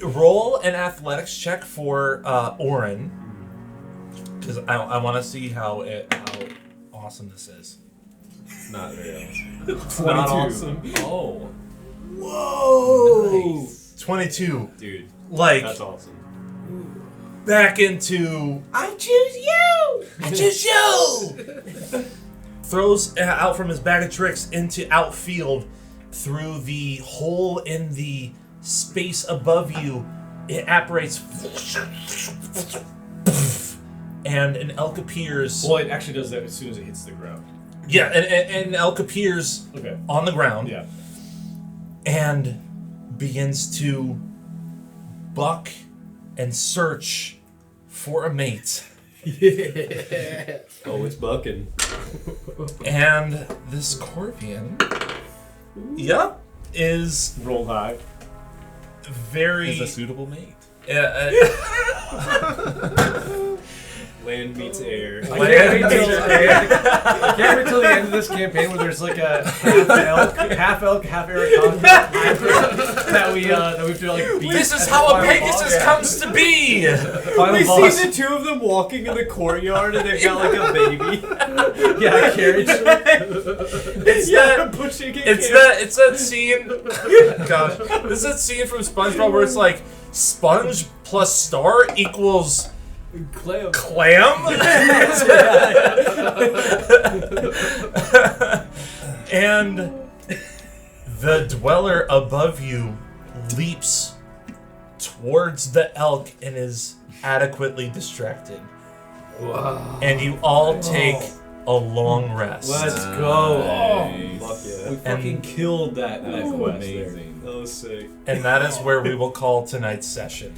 Roll an athletics check for Orin, because I want to see how awesome this is. Not very awesome. Not awesome. Oh. Whoa! Nice. 22. Dude, Like that's awesome. back into I choose you. I choose you. Throws out from his bag of tricks into outfield through the hole in the space above you. It apparates, and an elk appears. Well, it actually does that as soon as it hits the ground. Yeah, and an elk appears Okay. on the ground. Yeah. And begins to buck and search for a mate. Oh, it's bucking. And this Corvian, yep, is Roll high. very. Is a suitable mate. Land meets air. I can't wait till the end of this campaign where there's like a half elk, half Aarakocra that we have to like beat. This is at how the a final Pegasus boss. comes to be. Final We boss. see the two of them walking in the courtyard and they've got like a baby. Yeah, a carriage. It's that. pushing a It's that scene. Gosh, this is that scene from SpongeBob where it's like sponge plus star equals Clam. clam. And the dweller above you leaps towards the elk and is adequately distracted. Wow. And you all take a long rest. Let's go. Nice. Fuck yeah. We fucking killed that quest there. Amazing. That was sick. And that is where we will call tonight's session.